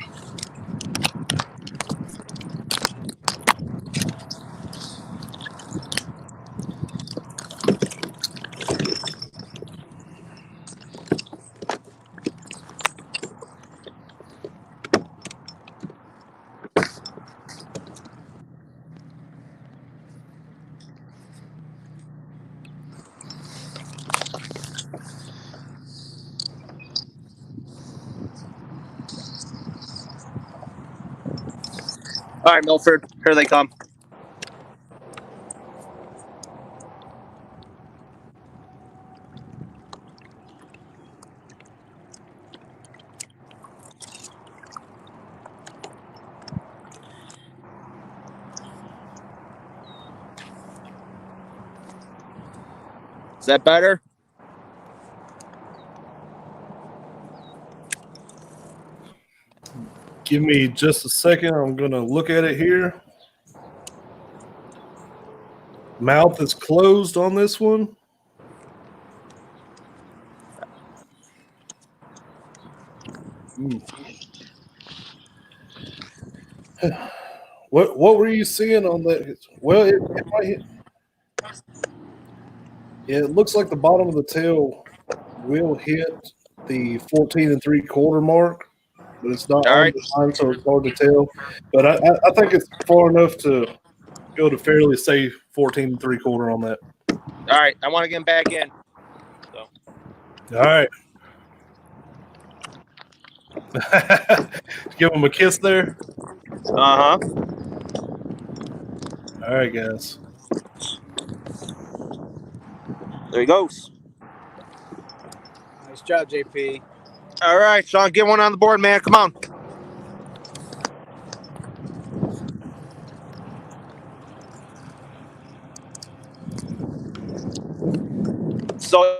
All right, Milford, here they come. Is that better? Give me just a second. I'm going to look at it here. Mouth is closed on this one. What were you seeing on that? Well, it might hit. Yeah, it looks like the bottom of the tail will hit the 14 3/4 mark, but it's not All on right. the line, so it's hard to tell. But I think it's far enough to go to fairly say 14 3/4 on that. All right, I want to get him back in. So. All right. Give him a kiss there. Uh-huh. All right, guys. There he goes. Nice job, JP. All right, Sean, get one on the board, man. Come on. So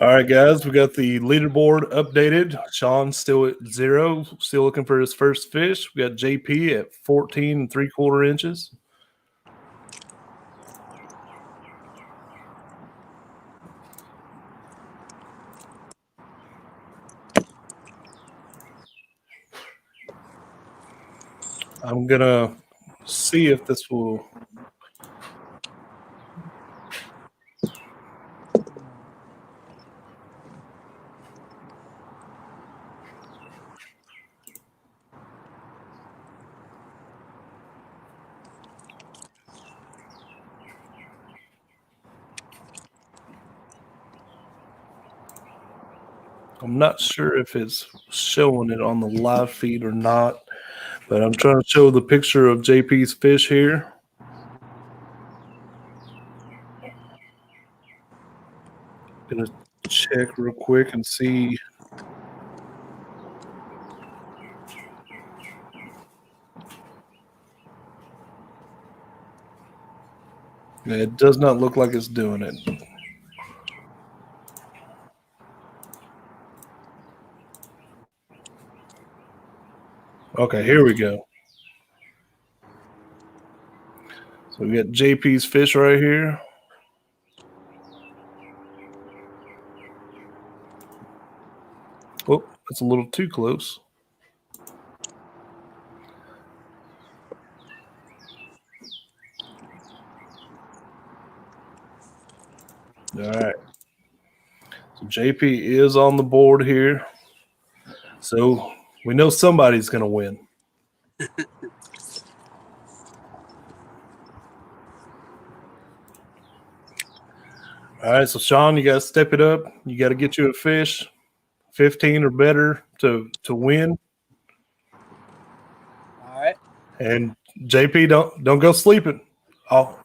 All right, guys, we got the leaderboard updated. Sean's still at 0, still looking for his first fish. We got JP at 14 3/4 inches. I'm gonna see if this will. I'm not sure if it's showing it on the live feed or not, but I'm trying to show the picture of JP's fish here. Gonna check real quick and see. It does not look like it's doing it. Okay, here we go. So we got JP's fish right here. Oh, that's a little too close. All right. So JP is on the board here. So we know somebody's going to win. All right. So, Sean, you got to step it up. You got to get you a fish, 15 or better to win. All right. And JP, don't go sleeping. Oh,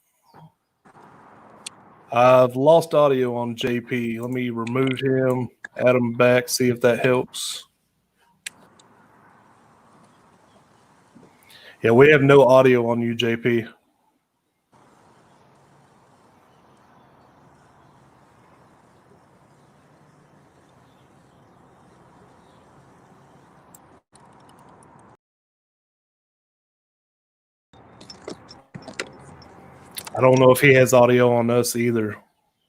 I've lost audio on JP. Let me remove him, add him back, see if that helps. Yeah, we have no audio on you, JP. I don't know if he has audio on us either.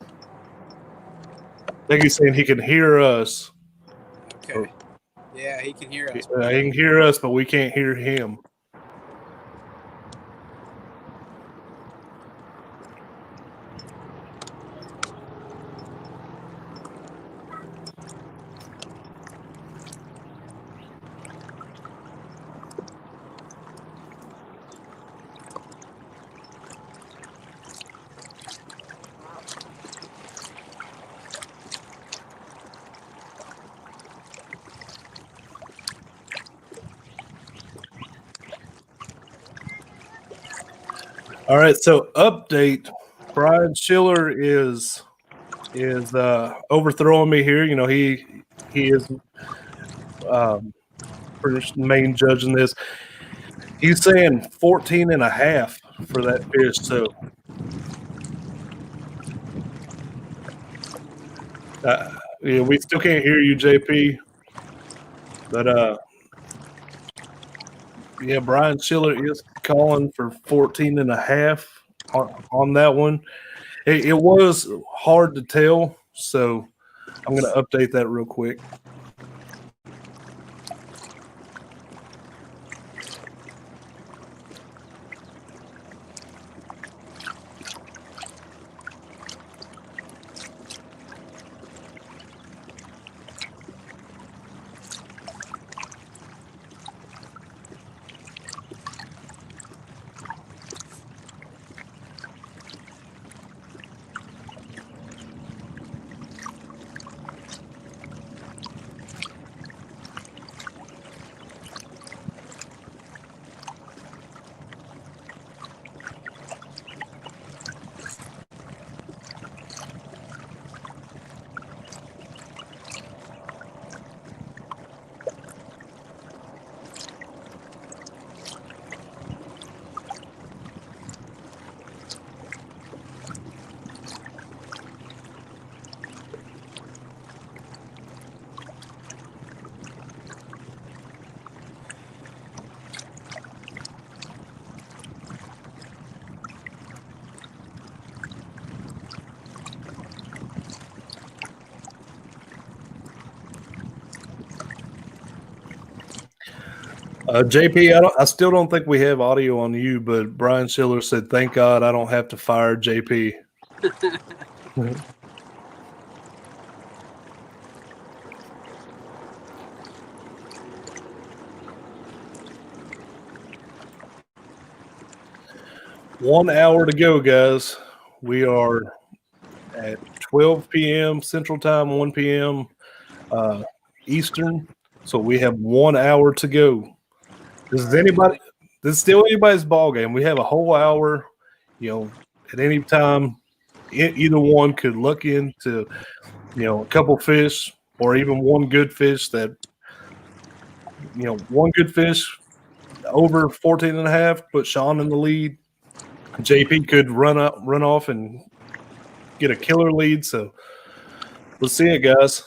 I think he's saying he can hear us. Okay. Yeah, he can hear us. He can hear us, but we can't hear him. All right, so update. Brian Schiller is overthrowing me here. You know, he is pretty much the main judge in this. He's saying 14 and a half for that fish. So yeah, we still can't hear you, JP. But yeah, Brian Schiller is calling for 14 and a half on that one. It was hard to tell, so I'm going to update that real quick. JP, I still don't think we have audio on you, but Brian Schiller said, "Thank God I don't have to fire JP." 1 hour to go, guys. We are at 12 p.m. Central Time, 1 p.m. Eastern. So we have 1 hour to go. This is still anybody's ball game. We have a whole hour. At any time, either one could look into, a couple fish or even one good fish one good fish over 14 and a half, put Sean in the lead. JP could run off and get a killer lead. So let's see it, guys.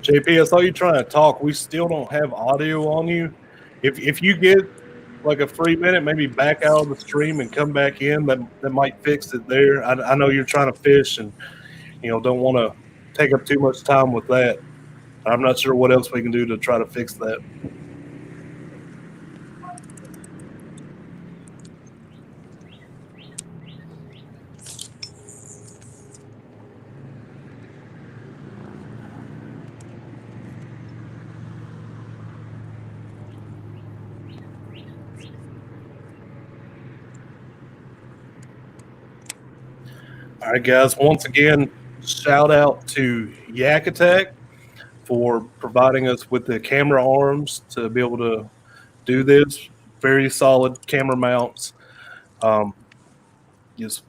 JP, I saw you trying to talk. We still don't have audio on you. If you get like a free minute, maybe back out of the stream and come back in, that might fix it there. I know you're trying to fish and don't want to take up too much time with that. I'm not sure what else we can do to try to fix that. All right, guys. Once again, shout out to Yak Attack for providing us with the camera arms to be able to do this. Very solid camera mounts. Just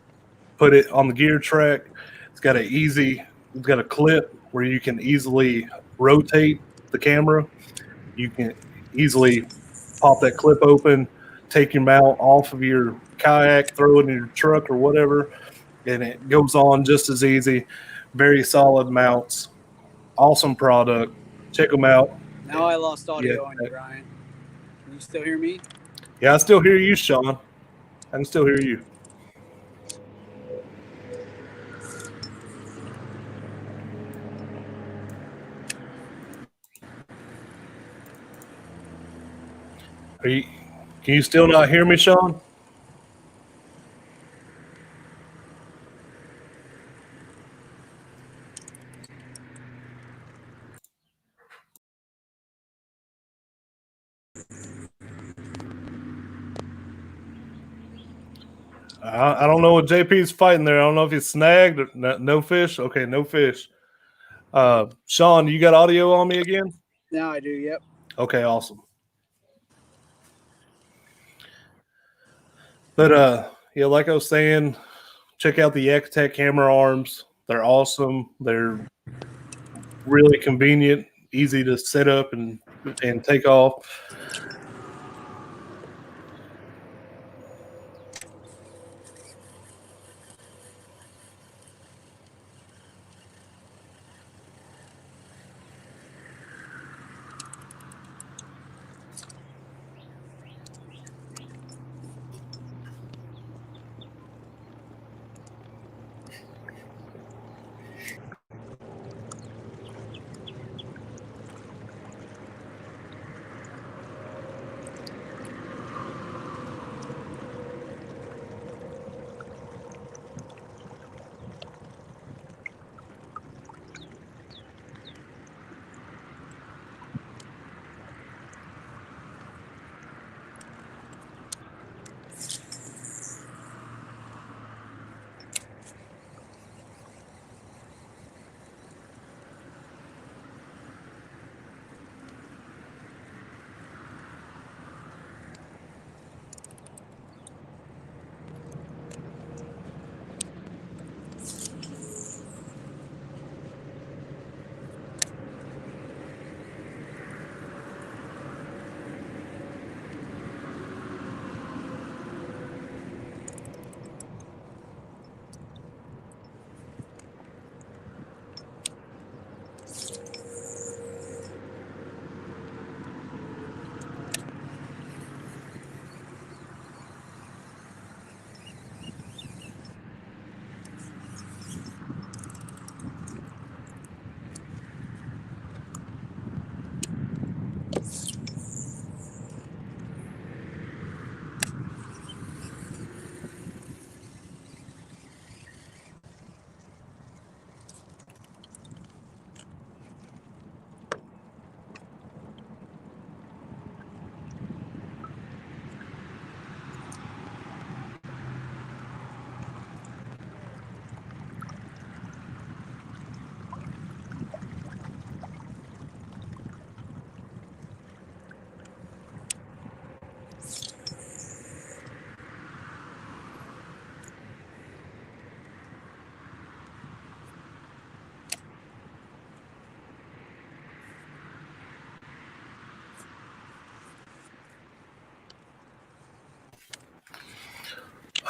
put it on the gear track. It's got a clip where you can easily rotate the camera. You can easily pop that clip open, take your mount off of your kayak, throw it in your truck or whatever, and it goes on just as easy. Very solid mounts. Awesome product. Check them out. Now I lost audio on you, Ryan. Can you still hear me? Yeah, I still hear you, Sean. I can still hear you. Can you still not hear me, Sean? I don't know what JP's fighting there. I don't know if he's snagged or no fish. Okay, no fish. Sean, you got audio on me again? Now I do, yep. Okay, awesome. But yeah, like I was saying, check out the Ecotech camera arms. They're awesome. They're really convenient, easy to set up and take off.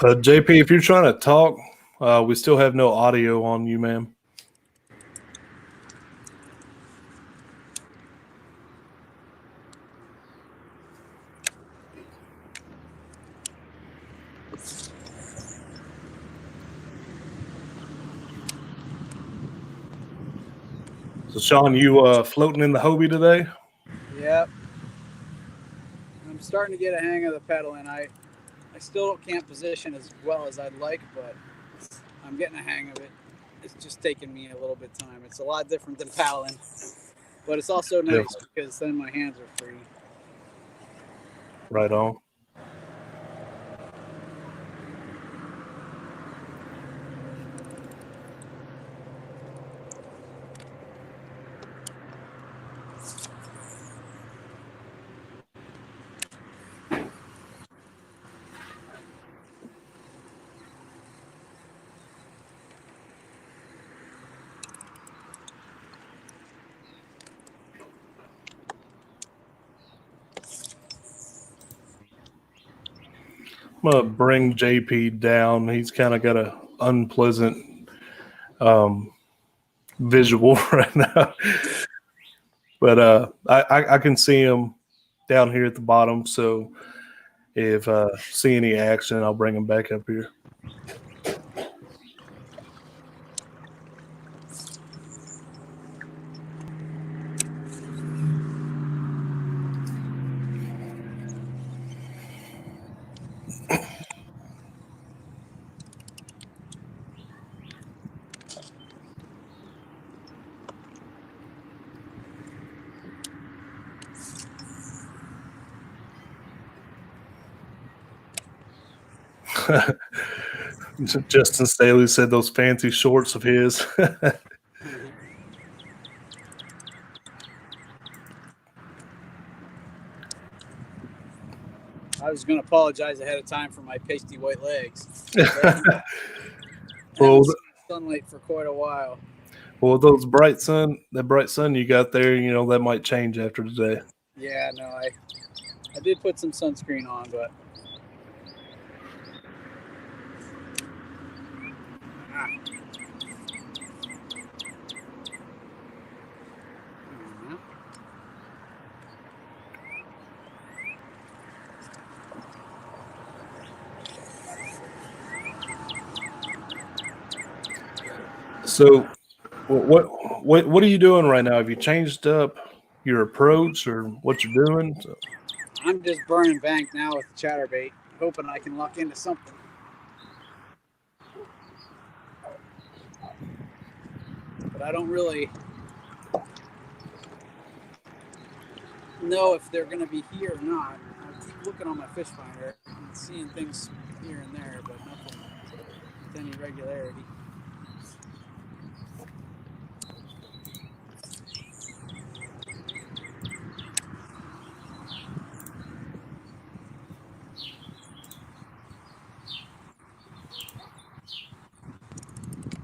JP, if you're trying to talk, we still have no audio on you, ma'am. So, Sean, you floating in the Hobie today? Yep. I'm starting to get a hang of the pedaling. I still can't position as well as I'd like, but I'm getting a hang of it. It's just taking me a little bit of time. It's a lot different than paddling, but it's also nice because then my hands are free. Right on. I'm gonna bring JP down. He's kind of got an unpleasant visual right now, but I can see him down here at the bottom. So if see any action, I'll bring him back up here. Justin Staley said those fancy shorts of his. I was going to apologize ahead of time for my pasty white legs. Well, sunlight for quite a while. Well, that bright sun you got there, that might change after today. Yeah, no, I did put some sunscreen on, but So, what are you doing right now? Have you changed up your approach or what you're doing? So. I'm just burning bank now with the chatterbait, hoping I can luck into something. But I don't really know if they're going to be here or not. I keep looking on my fish finder and seeing things here and there, but nothing with any regularity.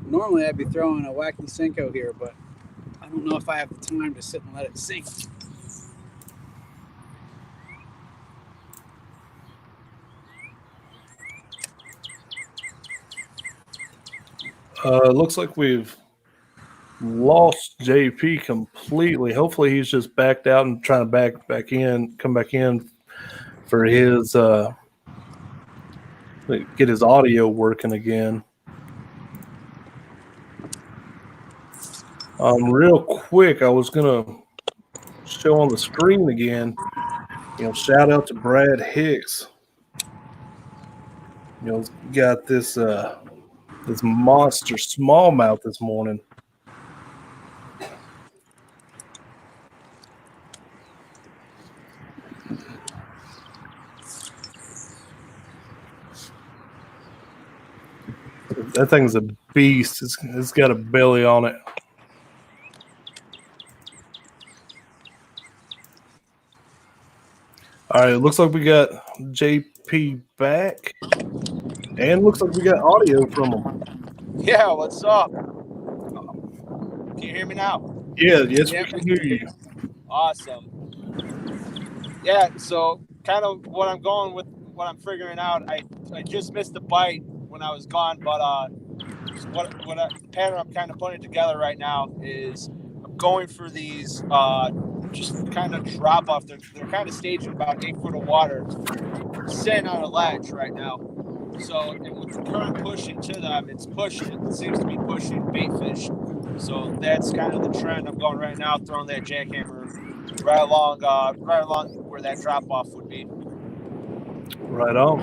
Normally I'd be throwing a wacky Senko here, but I don't know if I have the time to sit and let it sink. Looks like we've lost JP completely. Hopefully he's just backed out and trying to come back in for his get his audio working again. Real quick, I was gonna show on the screen again. Shout out to Brad Hicks. Got this this monster smallmouth this morning. That thing's a beast. It's got a belly on it. All right, it looks like we got JP back, and looks like we got audio from him. Yeah, what's up? Can you hear me now? Yeah, yes, we can hear you. Awesome. Yeah, so kind of what I'm going with what I'm figuring out, I just missed a bite when I was gone, but the pattern I'm kind of putting together right now is I'm going for these just kind of drop off. They're kind of staging about 8 foot of water, sitting on a ledge right now. So, and with the current pushing to them, it seems to be pushing bait fish. So that's kind of the trend I'm going right now, throwing that jackhammer right along where that drop off would be. Right on.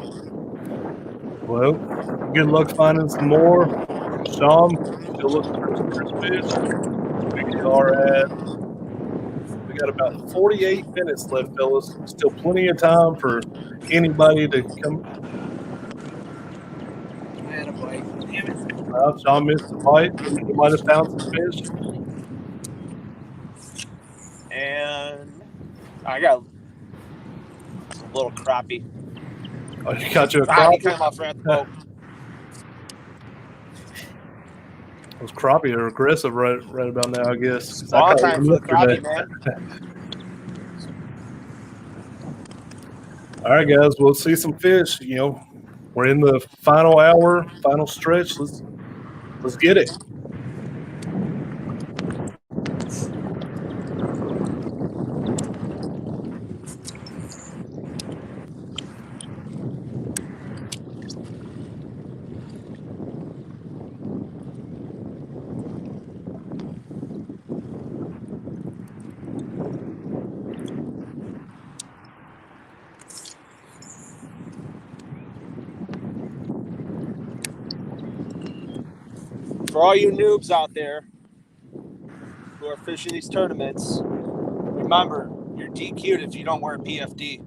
Well, good luck finding some more. Sean, still looking for some first fish. We got about 48 minutes left, fellas. Still plenty of time for anybody to come. I had a bite. Damn it. Sean missed a bite. He might have found some fish. And I got a little crappie. Oh, you got you a He crappie? came off right at the boat. Those crappie are aggressive right about now, I guess. Spawn time for the crappie, man. All right, guys, we'll see some fish. We're in the final hour, final stretch. Let's get it. For all you noobs out there who are fishing these tournaments, remember, you're DQ'd if you don't wear a PFD.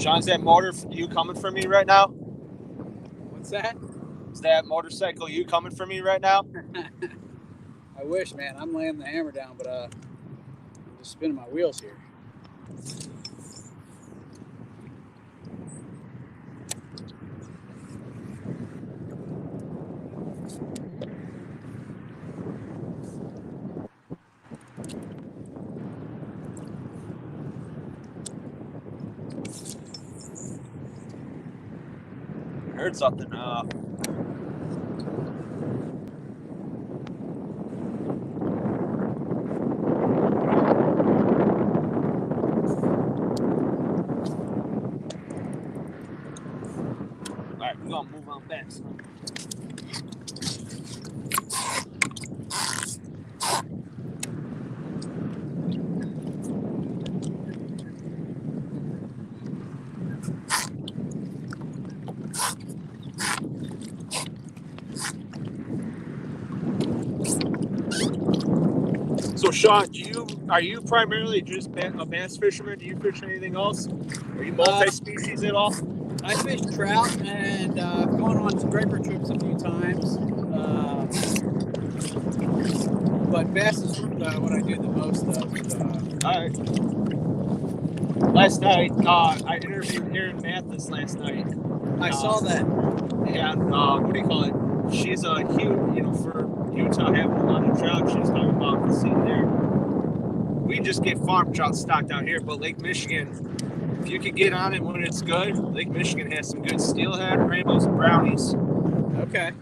Sean, is that motor you coming for me right now? What's that? Is that motorcycle you coming for me right now? I wish, man. I'm laying the hammer down, but I'm just spinning my wheels here. I heard something. Alright, we're gonna move on back. So Sean, are you primarily just a bass fisherman? Do you fish anything else? Are you multi-species at all? I fish trout and I've gone on some draper trips a few times. But bass is what I do the most of. All right. Last night, I interviewed Erin Mathis last night. I saw that. And what do you call it? She's a huge, for Utah having a lot of trout. She's talking about the scene there. We just get farm trout stocked out here, but Lake Michigan, if you could get on it when it's good, Lake Michigan has some good steelhead, rainbows, and brownies. Okay.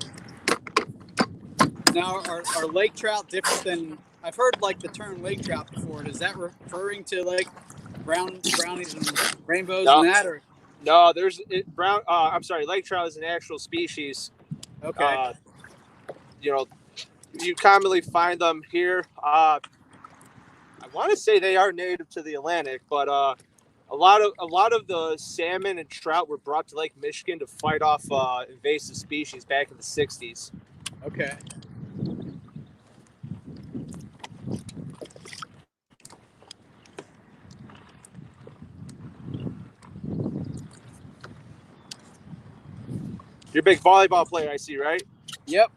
Now, are lake trout different than? I've heard like the term lake trout before. Is that referring to like brownies and rainbows and that, or? No, I'm sorry, lake trout is an actual species. Okay. You commonly find them here. I want to say they are native to the Atlantic, but a lot of the salmon and trout were brought to Lake Michigan to fight off invasive species back in the 60s. Okay. You're a big volleyball player, I see, right? Yep.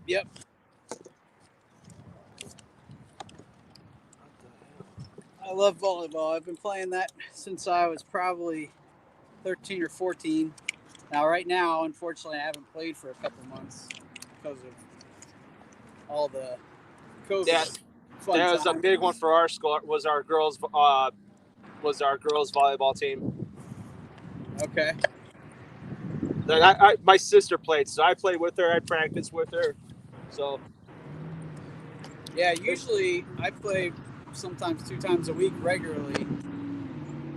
I love volleyball. I've been playing that since I was probably 13 or 14. Now, right now, unfortunately, I haven't played for a couple months because of all the COVID. That fun was a times. big one for our school. Was our girls volleyball team. Okay. My sister played, so I played with her. I practiced with her. So Yeah, usually I play sometimes 2 times a week regularly,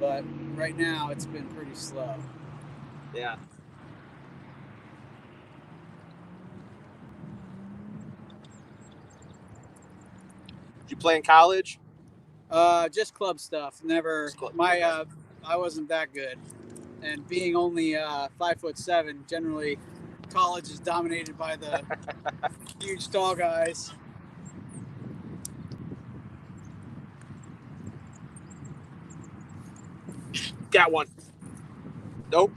but right now it's been pretty slow. yeah. Did you play in college? Just club stuff. Never. Just club, My okay. I wasn't that good, and being only 5'7", generally college is dominated by the huge tall guys. Got one. Nope.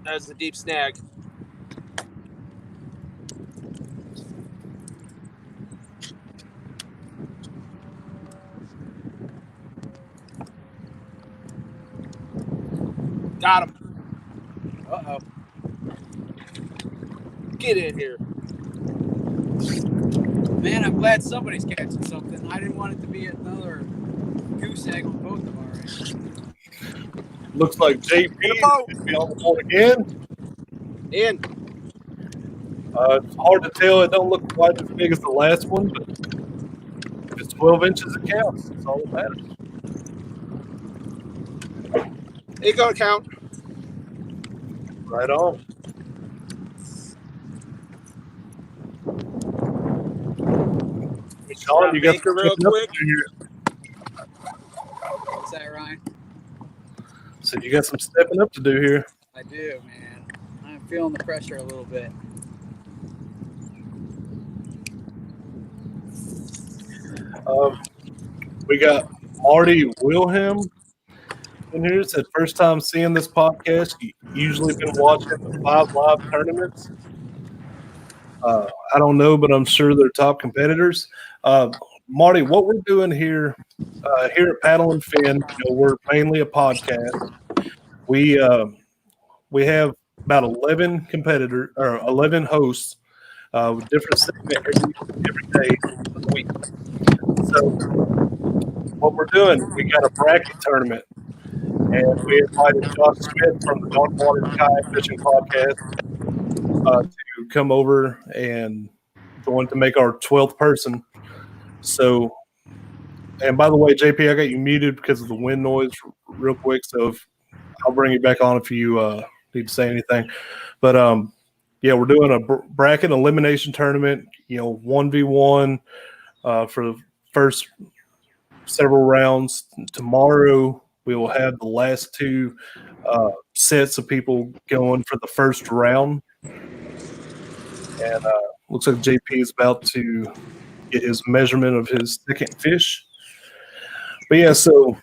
That was a deep snag. Got him. Uh-oh. Get in here. Man, I'm glad somebody's catching something. I didn't want it to be another goose egg on both of our ends. Looks like JP In a is boat. going to be on the board again. In. It's hard to tell. It don't look quite as big as the last one, but if it's 12 inches, it counts. That's all that matters. It gonna count. Right on. Sean, you got Anchor some real stepping up quick. to do here. What's that, Ryan? So you got some stepping up to do here. I do, man. I'm feeling the pressure a little bit. We got Marty Wilhelm in here. Said first time seeing this podcast. You usually been watching the 5 Live tournaments. I don't know, but I'm sure they're top competitors. Marty, what we're doing here at Paddle and Fin, we're mainly a podcast. We have about 11 competitors or 11 hosts with different segment every day of the week. So what we're doing, we got a bracket tournament, and we invited Josh Smith from the Dark Water Kayak Fishing Podcast to come over and join to make our 12th person. So, and by the way, JP, I got you muted because of the wind noise real quick. So I'll bring you back on if you need to say anything. But yeah, we're doing a bracket elimination tournament, 1v1 for the first several rounds. Tomorrow we will have the last 2 sets of people going for the first round. And looks like JP is about to get his measurement of his second fish. But yeah, so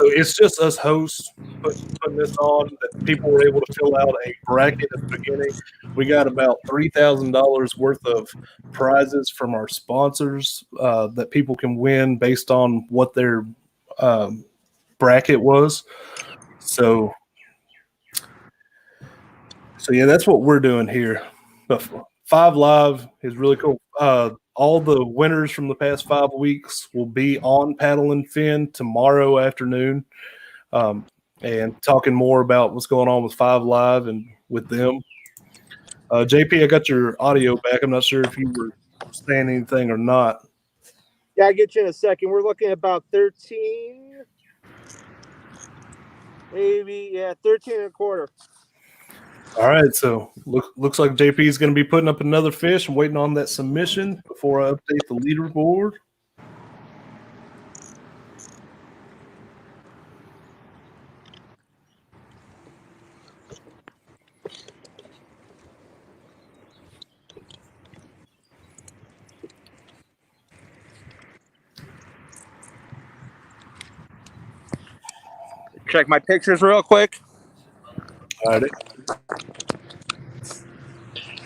it's just us hosts putting this on. That people were able to fill out a bracket at the beginning. We got about $3,000 worth of prizes from our sponsors that people can win based on what their bracket was. So yeah, that's what we're doing here. But 5 Live is really cool. All the winners from the past 5 weeks will be on Paddle and Fin tomorrow afternoon, and talking more about what's going on with 5 Live and with them. JP, I got your audio back. I'm not sure if you were saying anything or not. Yeah, I'll get you in a second. We're looking at about 13, maybe, 13 and a quarter. All right, so looks like JP is going to be putting up another fish and waiting on that submission before I update the leaderboard. Check my pictures real quick. All right.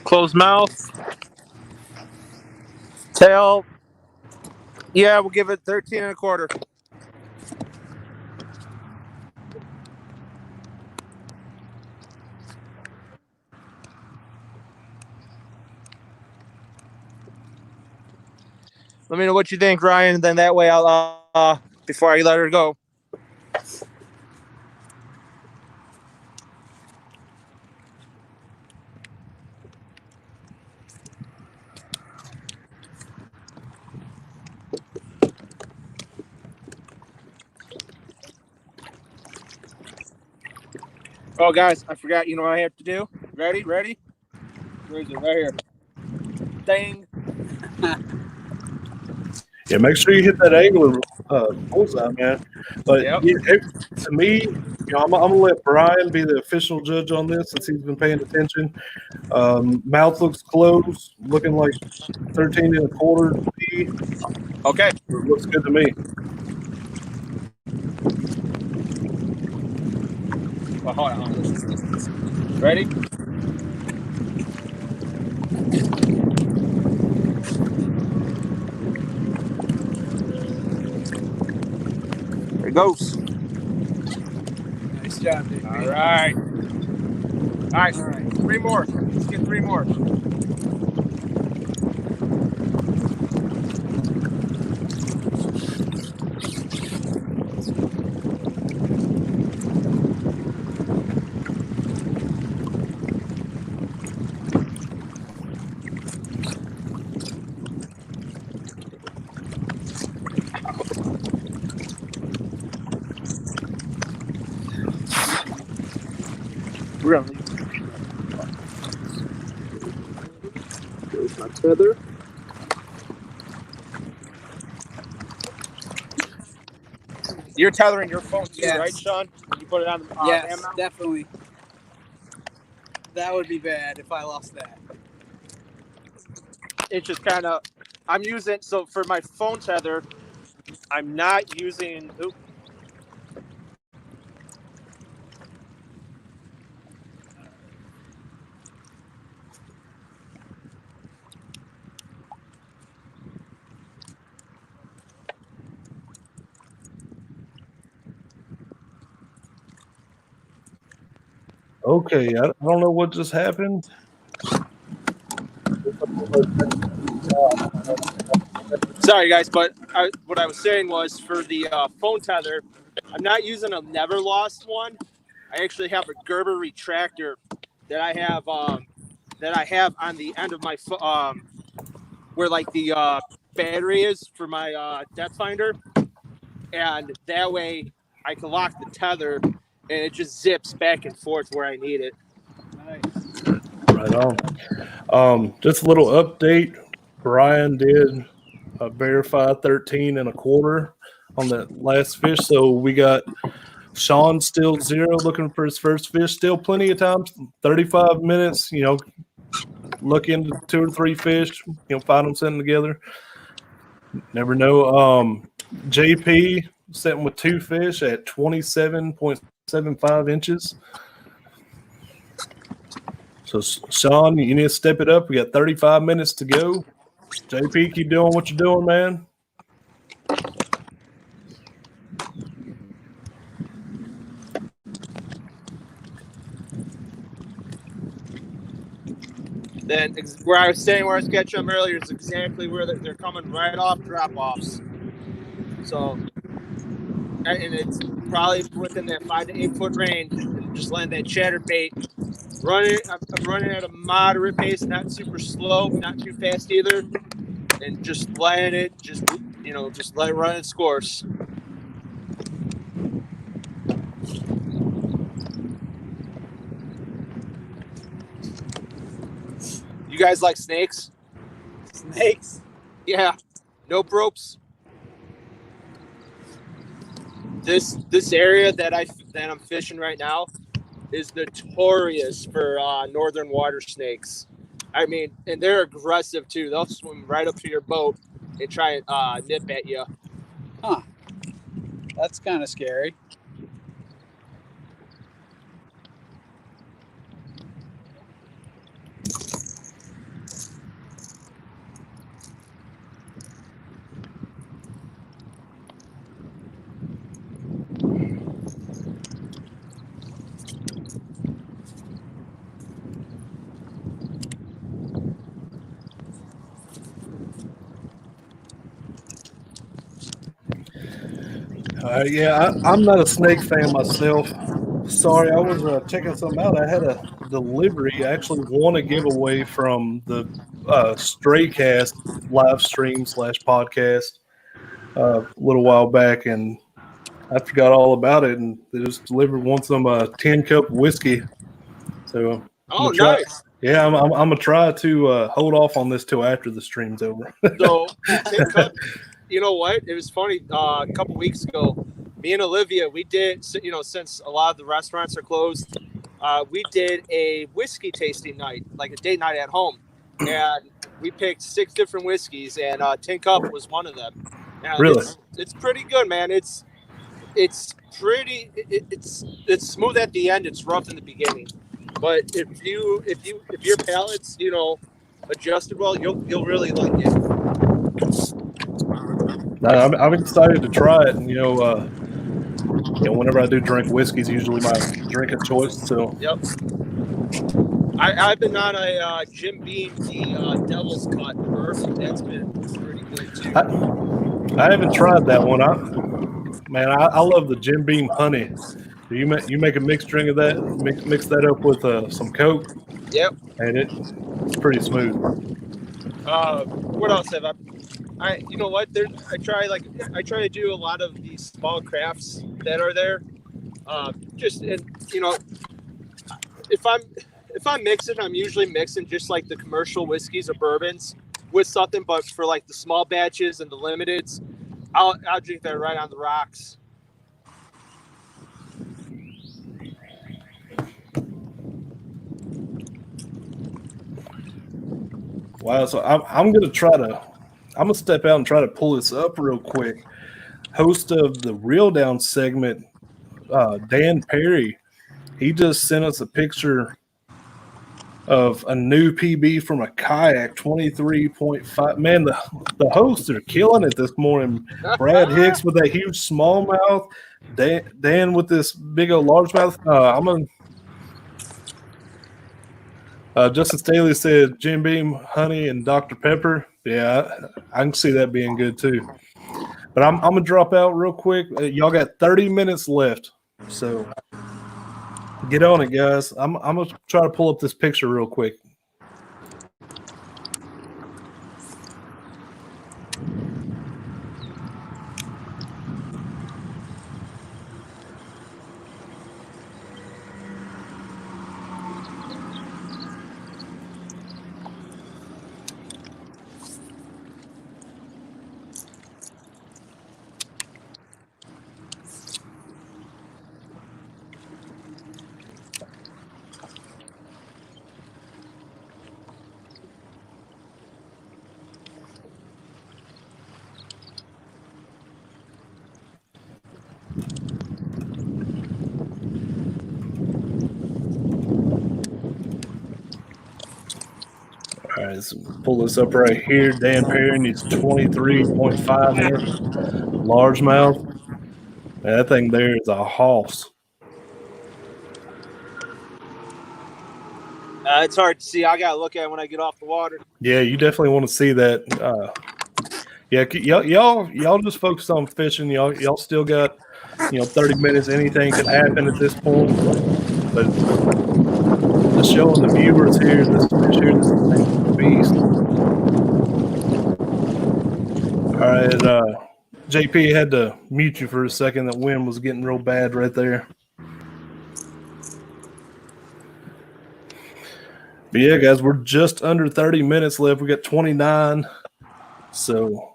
Closed mouth. Tail. Yeah, we'll give it 13 and a quarter. Let me know what you think, Ryan. Then that way I'll before I let her go. Oh, guys, I forgot. You know what I have to do? Ready? Where is it? Right here. Dang. Yeah, make sure you hit that angler bullseye, man. But Yep. to me, I'm gonna let Brian be the official judge on this since he's been paying attention. Mouth looks closed, looking like 13 and a quarter P. Okay. Looks good to me. Well, hold on. Ready? There it goes. Nice job, JP. All right. All right. 3 more. Let's get 3 more. We're gonna leave. There's my tether. You're tethering your phone too, Yes. right, Sean? You put it on the Yes, hand mount? definitely. That would be bad if I lost that. It's just kind of, I'm using, so for my phone tether, I'm not using, Okay, I don't know what just happened. sorry guys, but what I was saying was for the phone tether, I'm not using a never lost one. I actually have a Gerber retractor that I have on the end of my where like the battery is for my depth finder, and that way I can lock the tether and it just zips back and forth where I need it. Nice. Right on. Just a little update. Brian did verify 13 and a quarter on that last fish. So we got Sean still 0 looking for his first fish. Still plenty of time, 35 minutes, look into 2 or 3 fish, find them sitting together. Never know. JP sitting with 2 fish at 27.75 inches. So, Sean, you need to step it up. We got 35 minutes to go. JP, keep doing what you're doing, man. Then where I was saying where I was catching them earlier is exactly where they're coming right off drop-offs. So, and it's probably within that 5 to 8 foot range, and just letting that chatterbait I'm running at a moderate pace, not super slow, not too fast either, and just letting it just let it run its course. You guys like snakes? Snakes. Yeah. Nope ropes. This area that I'm fishing right now is notorious for northern water snakes. I mean, and they're aggressive too. They'll swim right up to your boat and try and nip at you. Huh. That's kind of scary. I'm not a snake fan myself. Sorry, I was checking something out. I had a delivery. I actually won a giveaway from the Straycast live stream / podcast a little while back, and I forgot all about it. And they just delivered some 10-cup whiskey. So I'm Oh, gonna try. nice. Yeah, I'm gonna try to hold off on this till after the stream's over. So the tin cup, you know what? It was funny. A couple weeks ago, me and Olivia, we did. Since a lot of the restaurants are closed, we did a whiskey tasting night, like a date night at home, and we picked 6 different whiskeys, and Tin Cup was one of them. And Really? it's pretty good, man. It's pretty. It's smooth at the end. It's rough in the beginning, but if your palate's adjusted well, you'll really like it. I'm excited to try it. And, whenever I do drink whiskey, is usually my drink of choice. So Yep. I've been on a Jim Beam, the Devil's Cut bourbon. That's been pretty good too. I haven't tried that one. I love the Jim Beam honey. Do you make a mixed drink of that? Mix that up with some Coke, Yep. and it's pretty smooth. What else have I you know what? I try to do a lot of these small crafts that are there. If I'm mixing, I'm usually mixing just like the commercial whiskeys or bourbons with something, but for like the small batches and the limiteds, I'll drink that right on the rocks. Wow. So I'm gonna step out and try to pull this up real quick. Host of the Real Down segment, Dan Perry, he just sent us a picture of a new PB from a kayak, 23.5. Man, the hosts are killing it this morning. Brad Hicks with that huge smallmouth, Dan with this big old largemouth. Justin Staley said Jim Beam, honey, and Dr. Pepper. Yeah, I can see that being good too. But I'm gonna drop out real quick. Y'all got 30 minutes left, so get on it, guys. I'm gonna try to pull up this picture real quick. All right, let's pull this up right here. Dan Perry needs 23.5 largemouth. Man, that thing there is a hoss. It's hard to see. I gotta look at it when I get off the water. Yeah, you definitely want to see that. Yeah, y'all just focus on fishing. Y'all still got 30 minutes. Anything could happen at this point. But just showing the viewers here, this fish here, this thing's a beast. All right, JP had to mute you for a second. That wind was getting real bad right there. But yeah, guys, we're just under 30 minutes left. We got 29. So,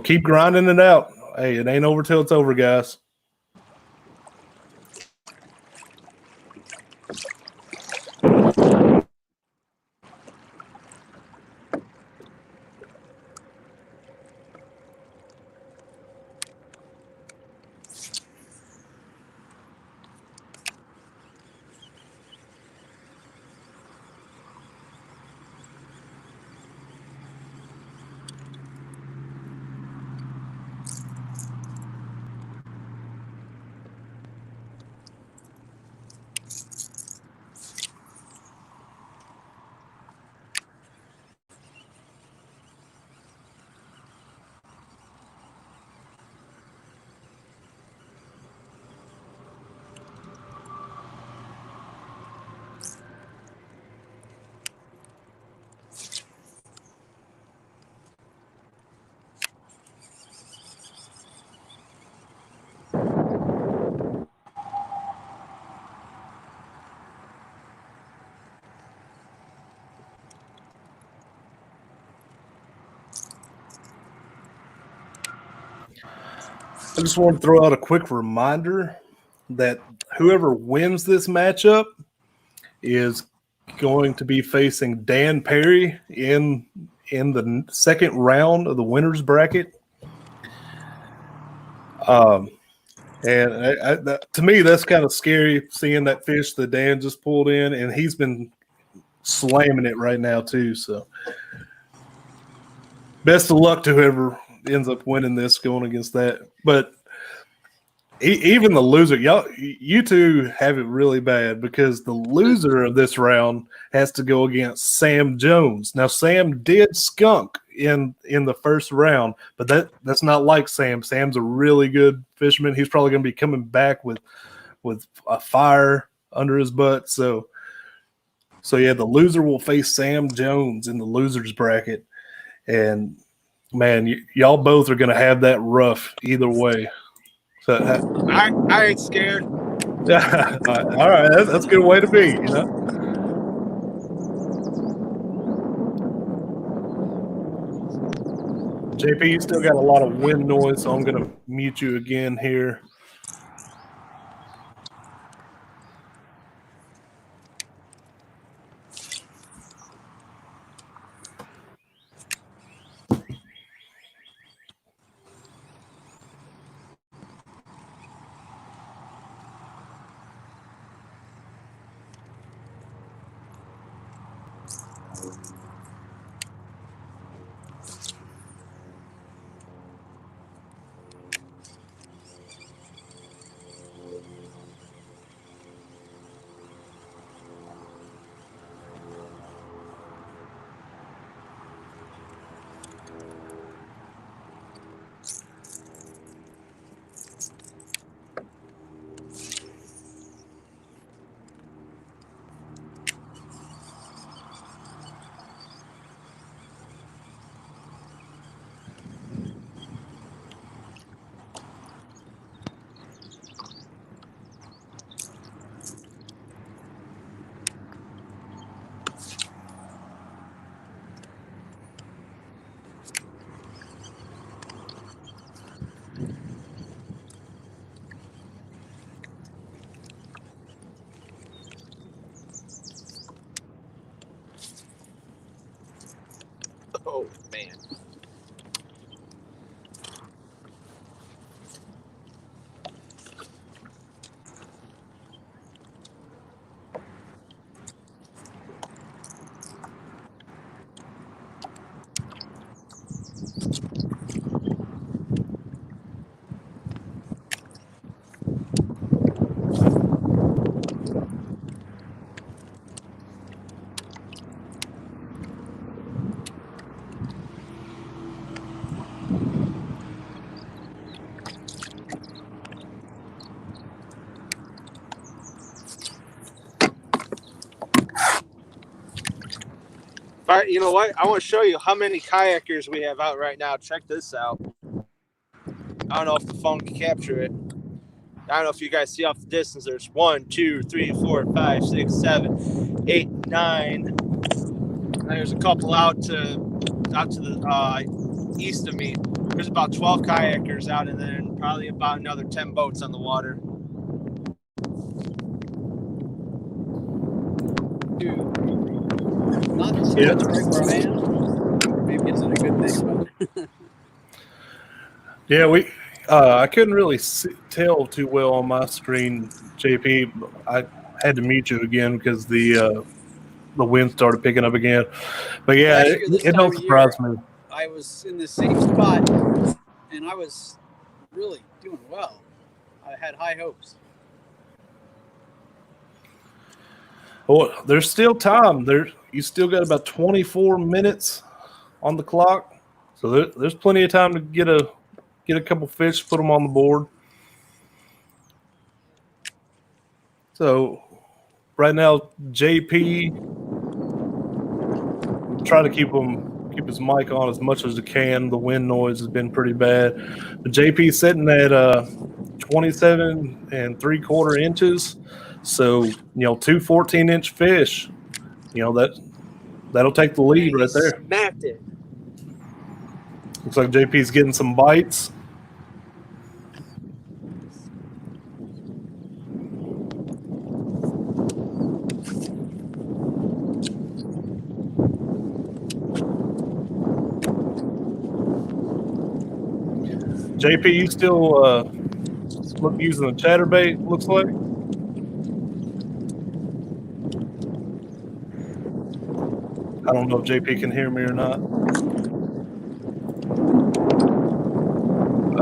keep grinding it out. Hey, it ain't over till it's over, guys. I just want to throw out a quick reminder that whoever wins this matchup is going to be facing Dan Perry in the second round of the winners bracket. And to me, that's kind of scary seeing that fish that Dan just pulled in, and he's been slamming it right now too. So, best of luck to whoever ends up winning this going against that. But even the loser, you two have it really bad because the loser of this round has to go against Sam Jones. Now, Sam did skunk in the first round, but that's not like Sam. Sam's a really good fisherman. He's probably going to be coming back with a fire under his butt. So yeah, the loser will face Sam Jones in the losers bracket, and man, y'all both are going to have that rough either way. So I ain't scared. yeah, all right, that's a good way to be, you know. JP, you still got a lot of wind noise, so I'm going to mute you again here. Oh man. All right, you know what? I want to show you how many kayakers we have out right now. Check this out. I don't know if the phone can capture it. I don't know if you guys see off the distance. There's 1, 2, 3, 4, 5, 6, 7, 8, 9. And there's a couple out to the east of me. There's about 12 kayakers out, and then probably about another 10 boats on the water. Dude, not too much right where I am. Maybe it's a good thing, but Yeah, I couldn't really tell too well on my screen, JP. I had to mute you again because the wind started picking up again. But yeah, last year, this it time don't of surprise year, me. I was in the same spot, and I was really doing well. I had high hopes. Well, there's still time. You still got about 24 minutes on the clock, so there's plenty of time to get a couple fish, put them on the board. So right now, JP, try to keep his mic on as much as he can. The wind noise has been pretty bad. But JP sitting at 27 3/4 inches. So, 2 14-inch fish, that'll take the lead right there. Smacked it. Looks like JP's getting some bites. JP, you still using the chatterbait? Looks like. I don't know if JP can hear me or not.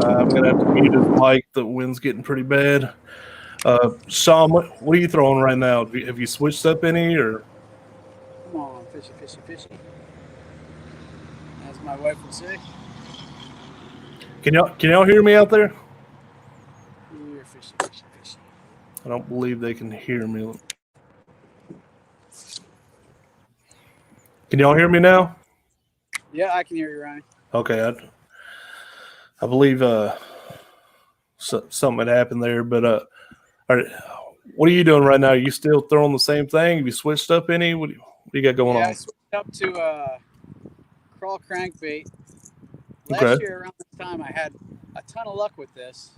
I'm gonna have to mute his mic. The wind's getting pretty bad. Sean, what are you throwing right now? Have you switched up any or? Come on, fishy, fishy, fishy. As my wife would say. Can y'all hear me out there? You're fishy, fishy, fishy. I don't believe they can hear me. Can y'all hear me now? Yeah, I can hear you, Ronnie. Okay, I believe something had happened there, but all right, what are you doing right now? Are you still throwing the same thing? Have you switched up any? What do you got going Yeah, on? I switched up to crawl crankbait. Last Okay. year around this time, I had a ton of luck with this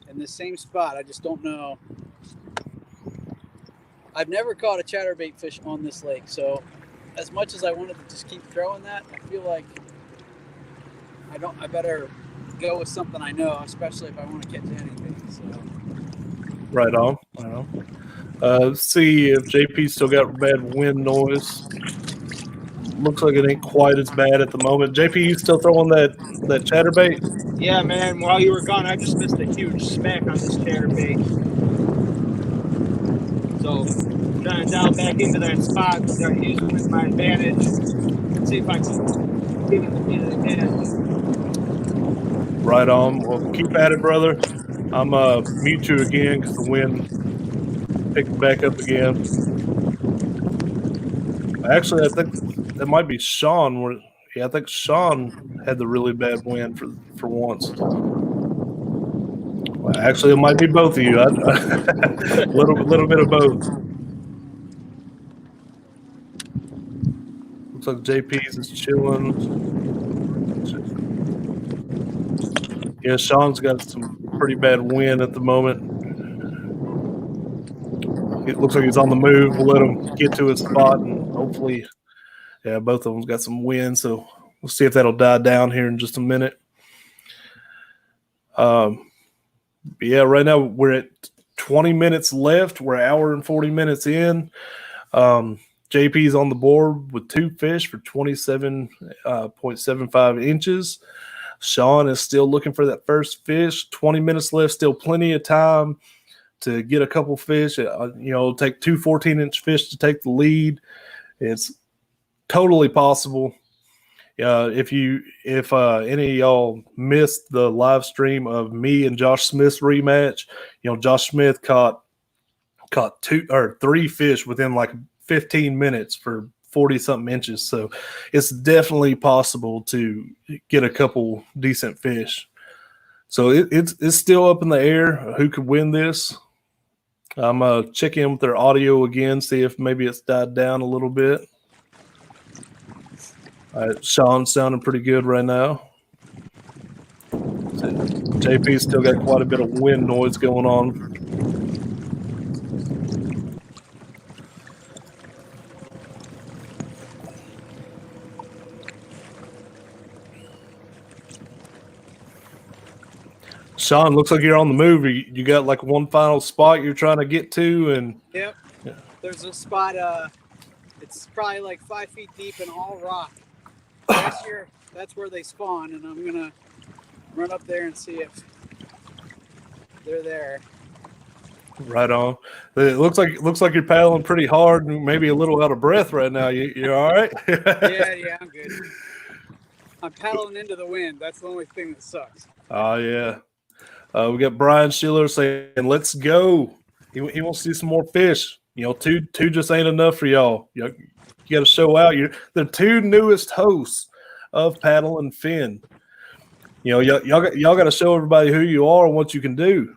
in the same spot. I just don't know. I've never caught a chatterbait fish on this lake, so as much as I wanted to just keep throwing that, I feel like I better go with something I know, especially if I want to catch anything. So. Right on. Let's see if JP still got bad wind noise. Looks like it ain't quite as bad at the moment. JP, you still throwing that chatterbait? Yeah, man. While you were gone, I just missed a huge smack on this chatterbait. So I'm trying to dial back into that spot, start using it to my advantage. See if I can give it the beat of the hand. Right on. Well, keep at it, brother. I'm mute you again because the wind picked back up again. Actually, I think that might be Sean. I think Sean had the really bad wind for once. Well, actually, it might be both of you. Little bit of both. Looks like JP's is chilling. Yeah, Sean's got some pretty bad wind at the moment. It looks like he's on the move. We'll let him get to his spot, and hopefully, yeah, both of them's got some wind. So we'll see if that'll die down here in just a minute. Yeah, right now we're at 20 minutes left. We're an hour and 40 minutes in. JP's on the board with 2 fish for 27.75 inches. Sean is still looking for that first fish. 20 minutes left, still plenty of time to get a couple fish. It'll take 2 14-inch fish to take the lead. It's totally possible. If any of y'all missed the live stream of me and Josh Smith's rematch, Josh Smith caught 2 or 3 fish within like 15 minutes for 40-something inches. So it's definitely possible to get a couple decent fish. So it's still up in the air who could win this. I'm checking in with their audio again, see if maybe it's died down a little bit. Sean's sounding pretty good right now. JP's still got quite a bit of wind noise going on. Sean, looks like you're on the move. You got like one final spot you're trying to get to, and Yep. Yeah. There's a spot. It's probably like 5 feet deep and all rock. Last year, that's where they spawn, and I'm gonna run up there and see if they're there. Right on. It looks like you're paddling pretty hard and maybe a little out of breath right now. You all right? Yeah, I'm good. I'm paddling into the wind. That's the only thing that sucks. Oh yeah. We got Brian Schiller saying, "Let's go." He wants to see some more fish. Two just ain't enough for y'all. You got to show out. You're the 2 newest hosts of Paddle and Fin. Y'all got to show everybody who you are and what you can do.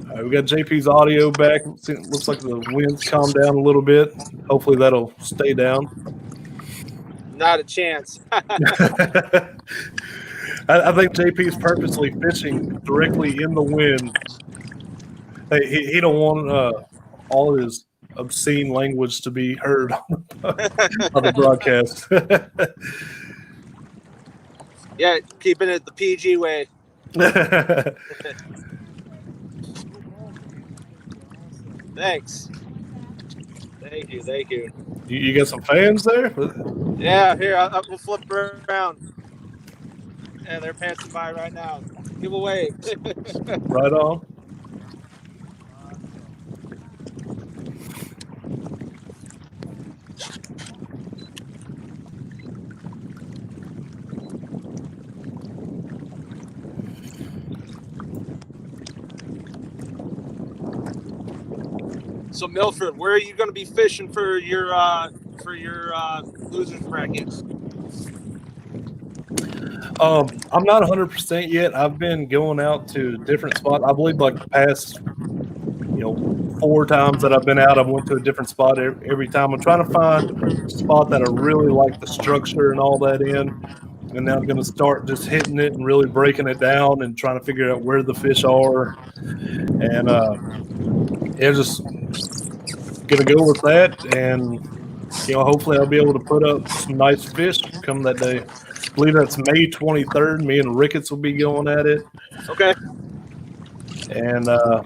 All right, we got JP's audio back. Looks like the wind's calmed down a little bit. Hopefully that'll stay down. Not a chance. I think JP's purposely fishing directly in the wind. He don't want all of his obscene language to be heard on the broadcast. Yeah, keeping it the PG way. Thanks. Thank you. You got some fans there? Yeah, here, we'll flip around. Yeah, they're passing by right now. Give away. Right on. So Milford, where are you going to be fishing for your losers bracket? I'm not 100% yet. I've been going out to different spots. I believe like the past, 4 times that I've been out, I've went to a different spot every time. I'm trying to find a spot that I really like the structure and all that in. And now I'm going to start just hitting it and really breaking it down and trying to figure out where the fish are. And just going to go with that. And, hopefully I'll be able to put up some nice fish come that day. I believe that's May 23rd. Me and Ricketts will be going at it. Okay. And Are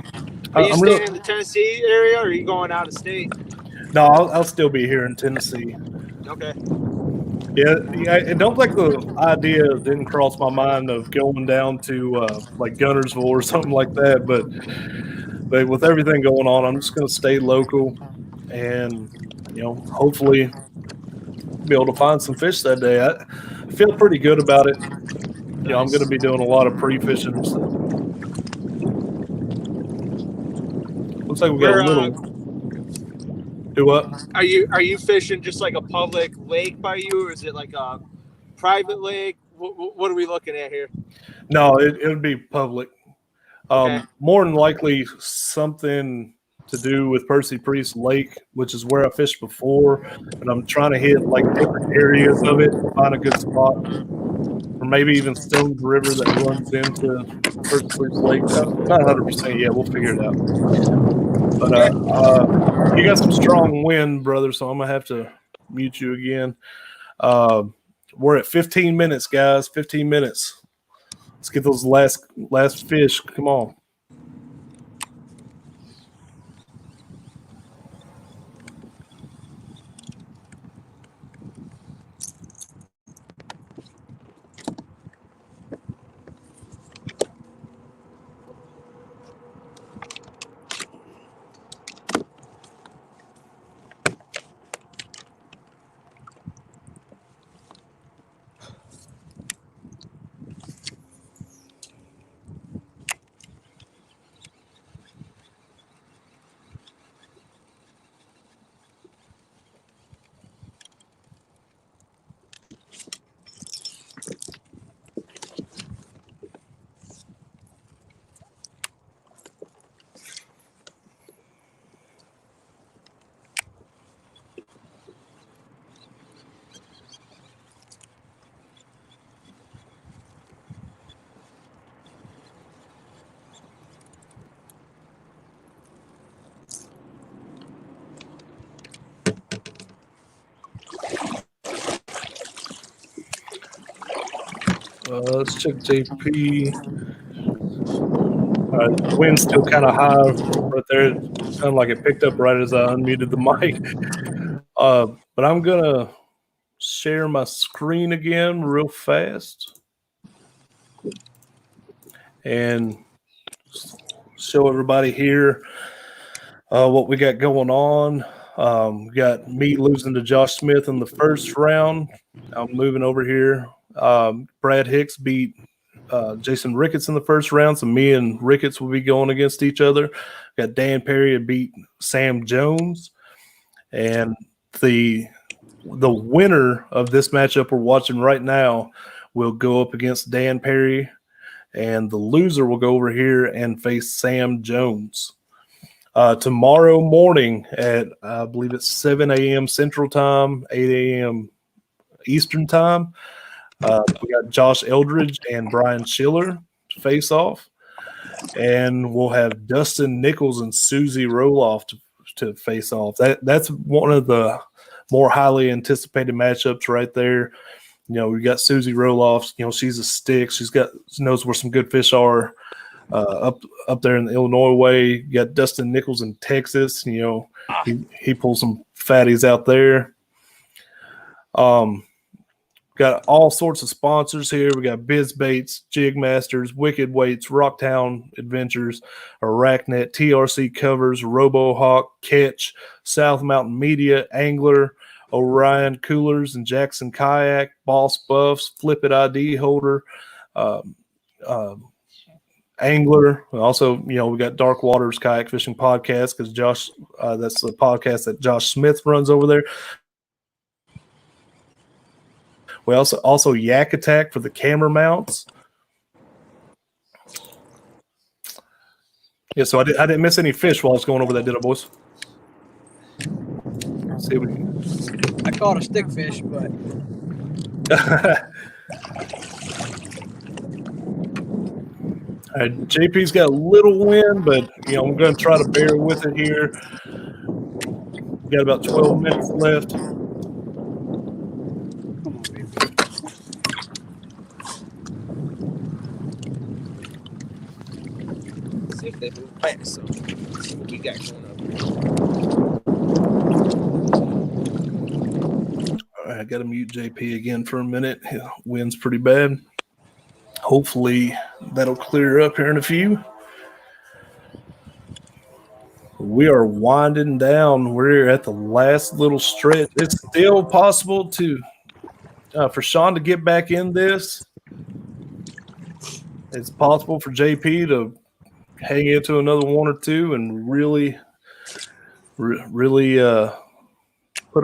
you I'm staying really in the Tennessee area, or are you going out of state? no, I'll still be here in Tennessee. Okay. Yeah, I don't think the idea didn't cross my mind of going down to like Gunnersville or something like that. But with everything going on, I'm just going to stay local, and hopefully be able to find some fish that day. I feel pretty good about it. Nice. I'm going to be doing a lot of pre-fishing. So. Looks like we got a little. Do what? Are you fishing just like a public lake by you, or is it like a private lake? What are we looking at here? No, it would be public. Okay. More than likely something to do with Percy Priest Lake, which is where I fished before, and I'm trying to hit like different areas of it and find a good spot, or maybe even Stones River that runs into Percy Priest Lake. Not 100% yet. We'll figure it out. But you got some strong wind, brother, so I'm gonna have to mute you again. We're at 15 minutes, guys. 15 minutes. Let's get those last fish. Come on. Let's check JP. The wind's still kind of high right there. It sounded like it picked up right as I unmuted the mic. But I'm going to share my screen again real fast and show everybody here what we got going on. We got me losing to Josh Smith in the first round. I'm moving over here. Brad Hicks beat Jason Ricketts in the first round, so me and Ricketts will be going against each other. Got Dan Perry beat Sam Jones, and the winner of this matchup we're watching right now will go up against Dan Perry, and the loser will go over here and face Sam Jones. Tomorrow morning at I believe it's 7 a.m. Central Time, 8 a.m. Eastern Time. We got Josh Eldridge and Brian Schiller to face off. And we'll have Dustin Nichols and Susie Roloff to face off. That's one of the more highly anticipated matchups right there. We got Susie Roloff. She's a stick. She knows where some good fish are up there in the Illinois way. You got Dustin Nichols in Texas. He pulls some fatties out there. Got all sorts of sponsors here. We got Biz Baits, Jig Masters, Wicked Weights, Rocktown Adventures, Arachnet, TRC Covers, RoboHawk, Catch, South Mountain Media, Angler, Orion Coolers and Jackson Kayak, Boss Buffs, Flip It ID Holder, Angler. Also, we got Dark Waters Kayak Fishing Podcast because Josh, that's the podcast that Josh Smith runs over there. We also Yak Attack for the camera mounts. Yeah, so I didn't miss any fish while I was going over that, did I, boys? Let's see I caught a stickfish, but all right, JP's got a little wind, but I'm going to try to bear with it here. We got about 12 minutes left. come on, baby. See if they move past. So see what we got going up. All right, I got to mute JP again for a minute. Wind's pretty bad. Hopefully that'll clear up here in a few. We are winding down. We're at the last little stretch. It's still possible for Sean to get back in this. It's possible for JP to hang into another one or two and really put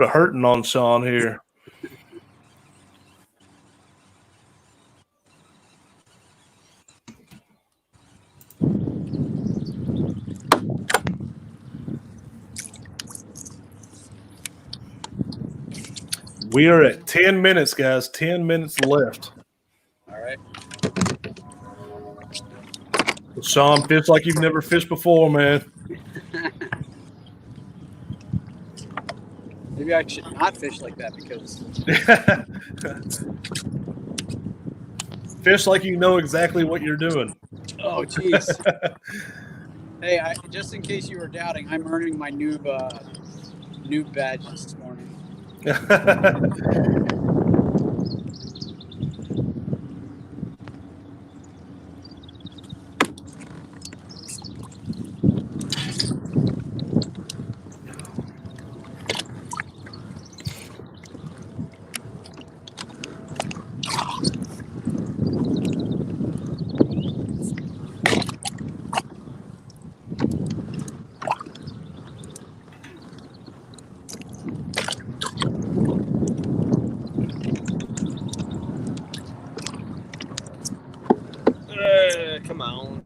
a hurting on Sean here. We are at 10 minutes, guys. 10 minutes left. All right. Sean, fish like you've never fished before, man. Maybe I should not fish like that because Fish like you know exactly what you're doing. oh jeez. Hey, just in case you were doubting, I'm earning my noob badge this morning. Come on.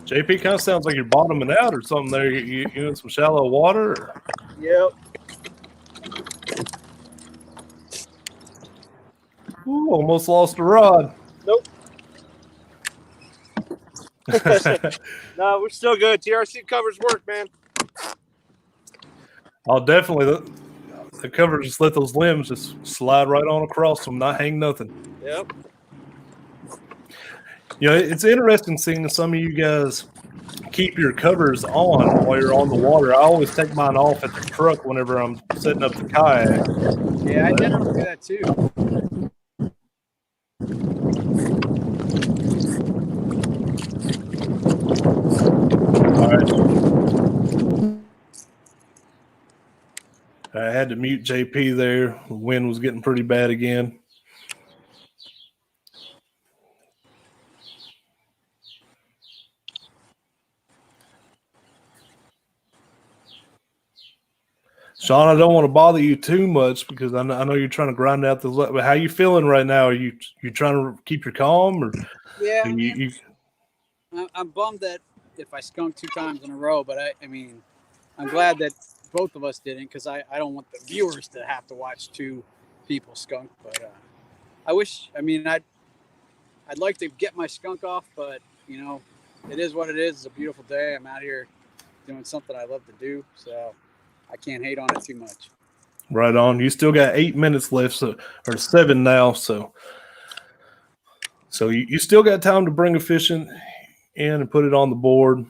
JP kind of sounds like you're bottoming out or something there. You in some shallow water? Or? Yep. Ooh, almost lost a rod. Nope. No, we're still good. TRC covers work, man. I'll definitely. The cover just let those limbs just slide right on across them, not hang nothing. Yep. It's interesting seeing some of you guys keep your covers on while you're on the water. I always take mine off at the truck whenever I'm setting up the kayak. Yeah, I generally do that too. All right. I had to mute JP there. The wind was getting pretty bad again. Sean, I don't want to bother you too much because I know you're trying to grind out the. But how you feeling right now? Are you trying to keep your calm, or Yeah, I'm bummed that if I skunked 2 times in a row, but I mean, I'm glad that both of us didn't because I don't want the viewers to have to watch 2 people skunk. But I wish. I mean, I'd like to get my skunk off, but you know, it is what it is. It's a beautiful day. I'm out here doing something I love to do, so I can't hate on it too much. Right on. You still got 8 minutes left, or 7 now, so you still got time to bring a fish in and put it on the board.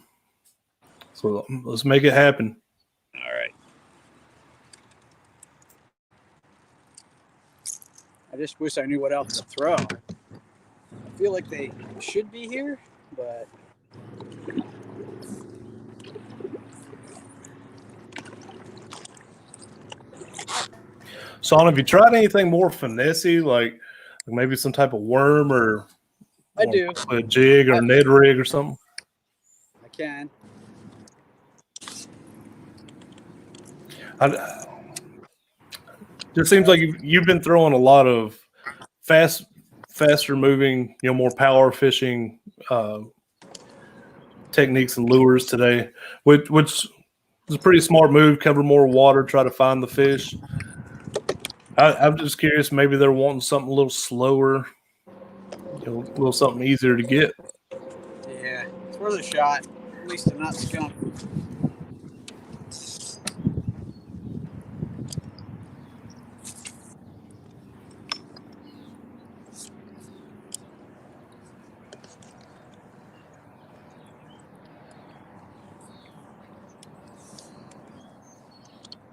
So let's make it happen. All right. I just wish I knew what else to throw. I feel like they should be here, but Sean, have you tried anything more finessey, like maybe some type of worm or I do. a jig or Ned rig or something? I can. Just seems like you've been throwing a lot of faster moving, more power fishing techniques and lures today, which is a pretty smart move. Cover more water, try to find the fish. I'm just curious. Maybe they're wanting something a little slower, a little something easier to get. Yeah, it's worth a shot. At least they're not skunk.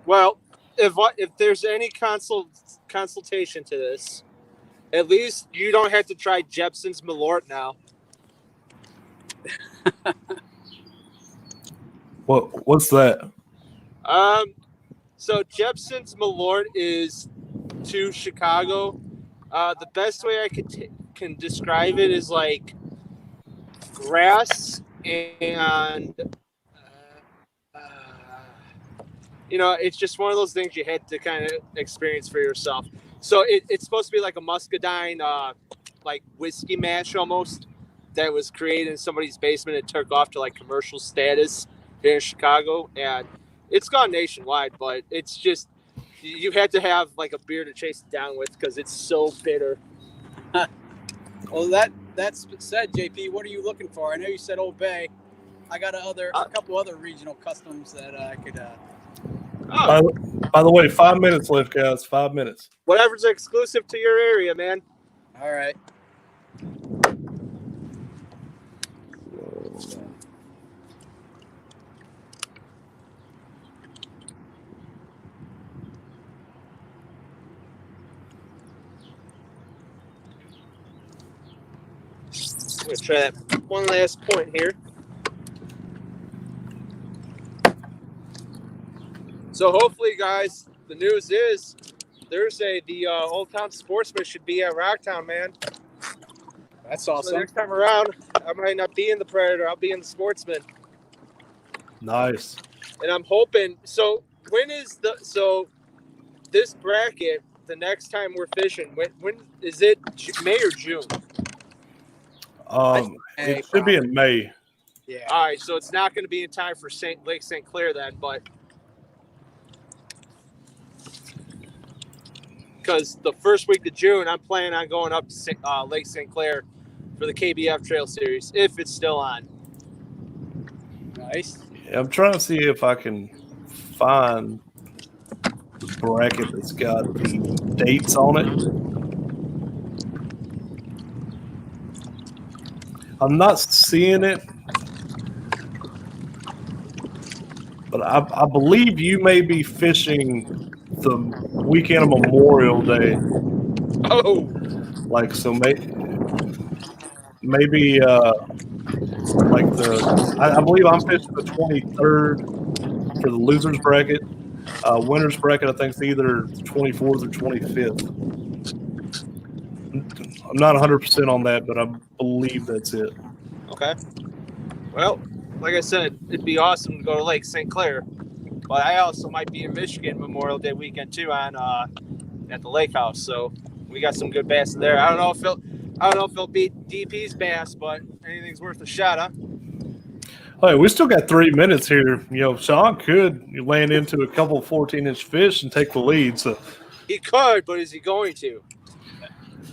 Well, if there's any consultation to this, at least you don't have to try Jepson's Malort now. What's that? So Jepson's Malort is to Chicago. The best way I can describe it is like grass and it's just one of those things you had to kind of experience for yourself. So it's supposed to be like a muscadine, like whiskey mash almost, that was created in somebody's basement and took off to like commercial status here in Chicago, and it's gone nationwide. But it's just you have to have like a beer to chase it down with because it's so bitter. Well, that's said, JP. What are you looking for? I know you said Old Bay. I got a couple other regional customs that I could. By the way, 5 minutes left, guys. 5 minutes. Whatever's exclusive to your area, man. All right. I'm going to try that one last point here. So hopefully, guys, the news is Thursday, the Old Town Sportsman should be at Rocktown, man. That's awesome. So next time around, I might not be in the Predator. I'll be in the Sportsman. Nice. And I'm hoping. So when is this bracket? The next time we're fishing, when is it? May or June? It should be in May. Yeah. All right, so it's not going to be in time for Lake St. Clair then, but because the first week of June, I'm planning on going up to Lake St. Clair for the KBF Trail Series, if it's still on. Nice. Yeah, I'm trying to see if I can find the bracket that's got the dates on it. I'm not seeing it, but I believe you may be fishing the weekend of Memorial Day. Oh, Like, so maybe like I believe I'm fishing the 23rd for the losers bracket. Winners bracket, I think, is either the 24th or 25th. I'm not 100% on that, but I believe that's it. okay. Well, like I said, it'd be awesome to go to Lake St. Clair, but I also might be in Michigan Memorial Day weekend too on at the lake house. So we got some good bass there. I don't know if he'll beat DP's bass, but anything's worth a shot, huh? Hey, we still got 3 minutes here. Sean could land into a couple of 14-inch fish and take the lead. So He could, but is he going to?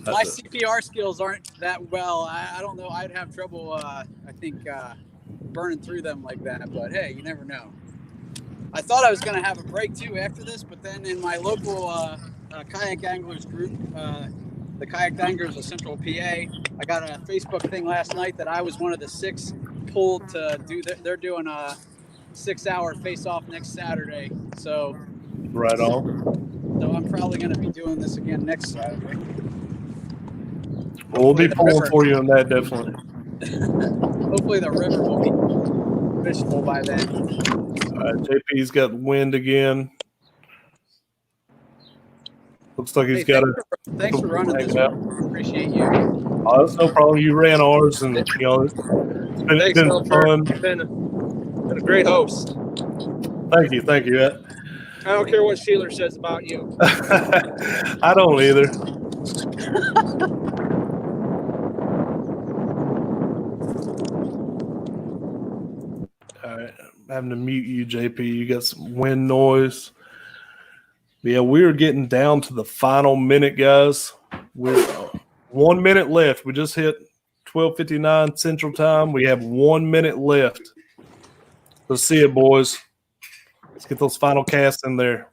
My CPR skills aren't that well. I don't know. I'd have trouble, I think, burning through them like that. But hey, you never know. I thought I was going to have a break too after this, but then in my local kayak anglers group, the Kayak Anglers of Central PA, I got a Facebook thing last night that I was one of the 6 pulled to do. They're doing a 6-hour face-off next Saturday. So Right on. So I'm probably going to be doing this again next Saturday. We'll be Hopefully the pulling river- for you on that, definitely. Hopefully the river will be fishable by then. JP's got wind again. Looks like he's Hey, got thanks for running this out. one. Appreciate you. Oh, that's no problem. You ran ours, and you know it's Thanks, been Milford. fun. You've been a great host. Thank you. I don't care what Sheeler says about you. I don't either. All right, I'm having to mute you, JP. You got some wind noise. Yeah, we're getting down to the final minute, guys. We're 1 minute left. We just hit 12:59 Central Time. We have 1 minute left. Let's see it, boys. Let's get those final casts in there.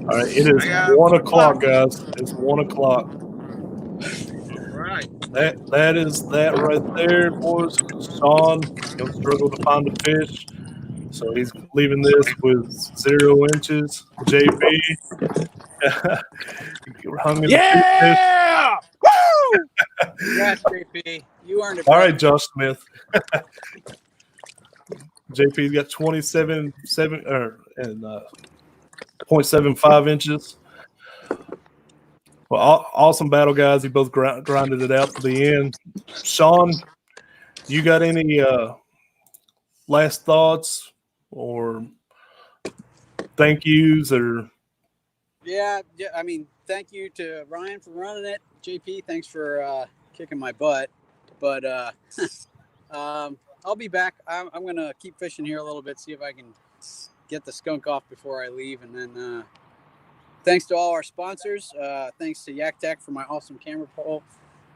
All right, it is 1 o'clock, guys. It's 1 o'clock. All right. That is that right there, boys. Sean, he'll struggle to find a fish, so he's leaving this with 0 inches. JP, hung in the fish. Yeah! Woo! Congrats, JP. You earned it. All right, Josh Smith. JP's got 0.75 inches. Well, awesome battle, guys. You both grinded it out to the end. Sean, you got any last thoughts or thank yous or? Yeah. I mean, thank you to Ryan for running it. JP, thanks for kicking my butt. But I'll be back. I'm going to keep fishing here a little bit, see if I can get the skunk off before I leave. And then thanks to all our sponsors. Thanks to Yak Tech for my awesome camera pole.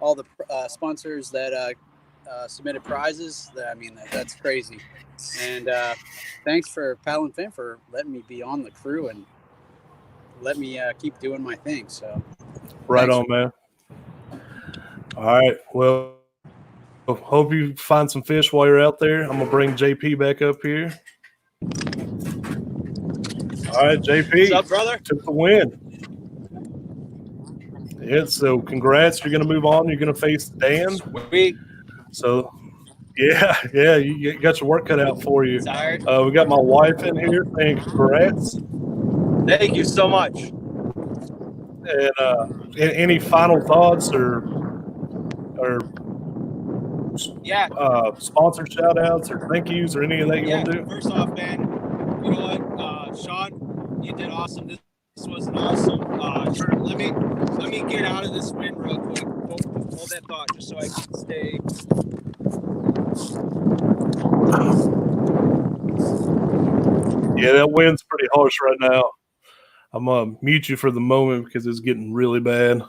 All the sponsors that submitted prizes. That's crazy. And thanks for Pal and Finn for letting me be on the crew and let me keep doing my thing. So right on, man. All right. Well, hope you find some fish while you're out there. I'm going to bring JP back up here. All right, JP. What's up, brother? Took the win. Yeah, so congrats. You're going to move on. You're going to face Dan. Sweet. So, yeah, you got your work cut out for you. Sorry. We got my wife in here saying congrats. Thank you so much. And any final thoughts or sponsor shout outs or thank yous or any of that you want to do? First off, man, you know what, Sean, you did awesome. This was an awesome turn. Let me get out of this wind real quick. Hold that thought just so I can stay. Yeah, that wind's pretty harsh right now. I'm going to mute you for the moment because it's getting really bad.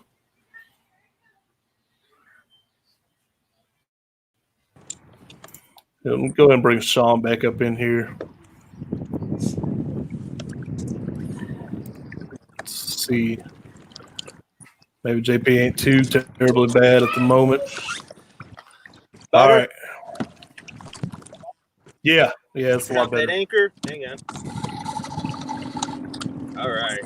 Go ahead and bring Sean back up in here. Let's see. Maybe JP ain't too terribly bad at the moment. All Better? right. Yeah, it's a lot Drop that better. anchor. Hang on. All right.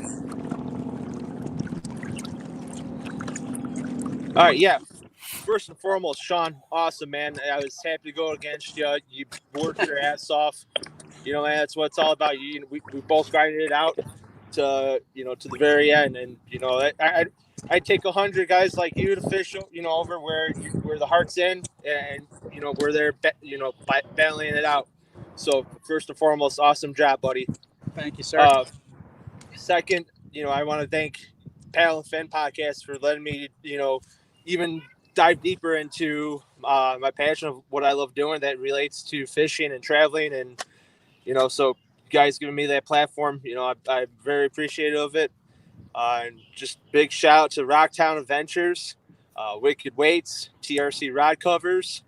All right, yeah. First and foremost, Sean, awesome, man. I was happy to go against you. You worked your ass off. You know, man, that's what it's all about. We both grinded it out to the very end, and I take 100 guys like you to fish, over where the heart's in, and we're there, battling it out. So first and foremost, awesome job, buddy. Thank you, sir. Second, I want to thank Paddle and Fin Podcast for letting me, even dive deeper into my passion of what I love doing that relates to fishing and traveling. And, so you guys giving me that platform, I'm very appreciative of it. And just big shout out to Rocktown Adventures, Wicked Weights, TRC Rod Covers.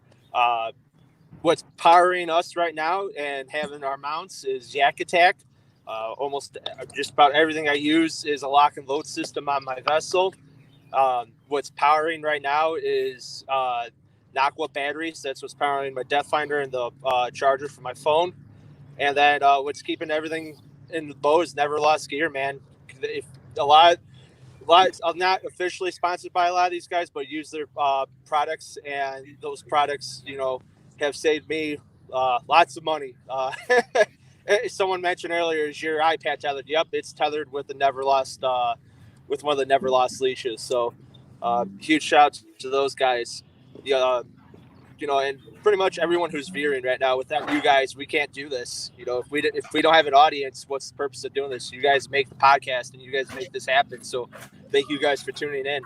What's powering us right now and having our mounts is Yak Attack. Almost just about everything I use is a lock and load system on my vessel. What's powering right now is Nocwa batteries. That's what's powering my depth finder and the charger for my phone. And then what's keeping everything in the boat is Never Lost Gear, man. If a lot, I'm not officially sponsored by a lot of these guys, but use their products, and those products, have saved me lots of money. Someone mentioned earlier, is your iPad tethered? Yep, it's tethered with the Never Lost, with one of the Never Lost leashes. So, huge shout out to those guys. And pretty much everyone who's veering right now. Without you guys, we can't do this. If we don't have an audience, what's the purpose of doing this? You guys make the podcast, and you guys make this happen. So, thank you guys for tuning in.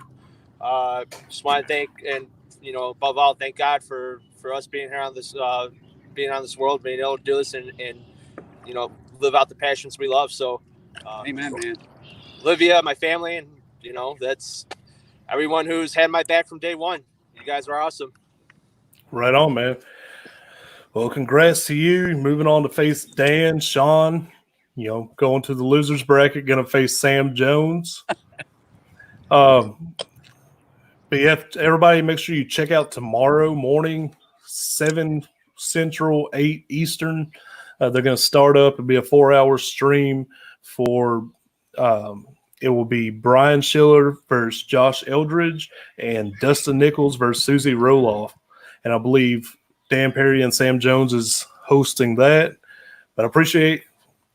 Just want to thank, and above all, thank God for us being here on this world, being able to do this, and live out the passions we love. So, Amen, man. Olivia, my family, and that's everyone who's had my back from day one. You guys are awesome. Right on, man. Well, congrats to you. Moving on to face Dan, Sean. Going to the losers bracket, going to face Sam Jones. But yeah, everybody, make sure you check out tomorrow morning, 7 Central, 8 Eastern. They're going to start up. It'll be a 4-hour stream for it will be Brian Schiller versus Josh Eldridge and Dustin Nichols versus Susie Roloff. And I believe Dan Perry and Sam Jones is hosting that. But I appreciate,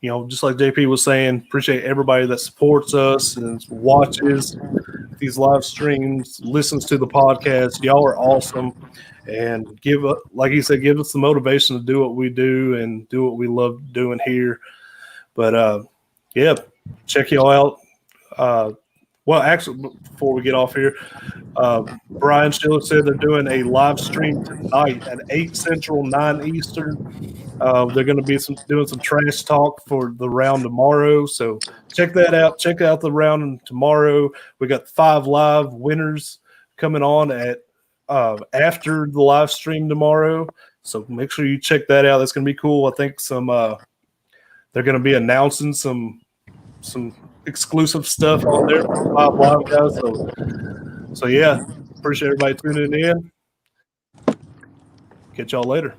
just like JP was saying, appreciate everybody that supports us and watches these live streams, listens to the podcast. Y'all are awesome. And like he said, give us the motivation to do what we do and do what we love doing here. But yeah, check y'all out. Well, actually, before we get off here, Brian Schiller said they're doing a live stream tonight at 8 Central, 9 Eastern. They're going to be doing some trash talk for the round tomorrow. So check that out. Check out the round tomorrow. We got 5 live winners coming on at after the live stream tomorrow. So make sure you check that out. That's going to be cool. I think they're going to be announcing some exclusive stuff on there for 5 live guys. So yeah, appreciate everybody tuning in. Catch y'all later.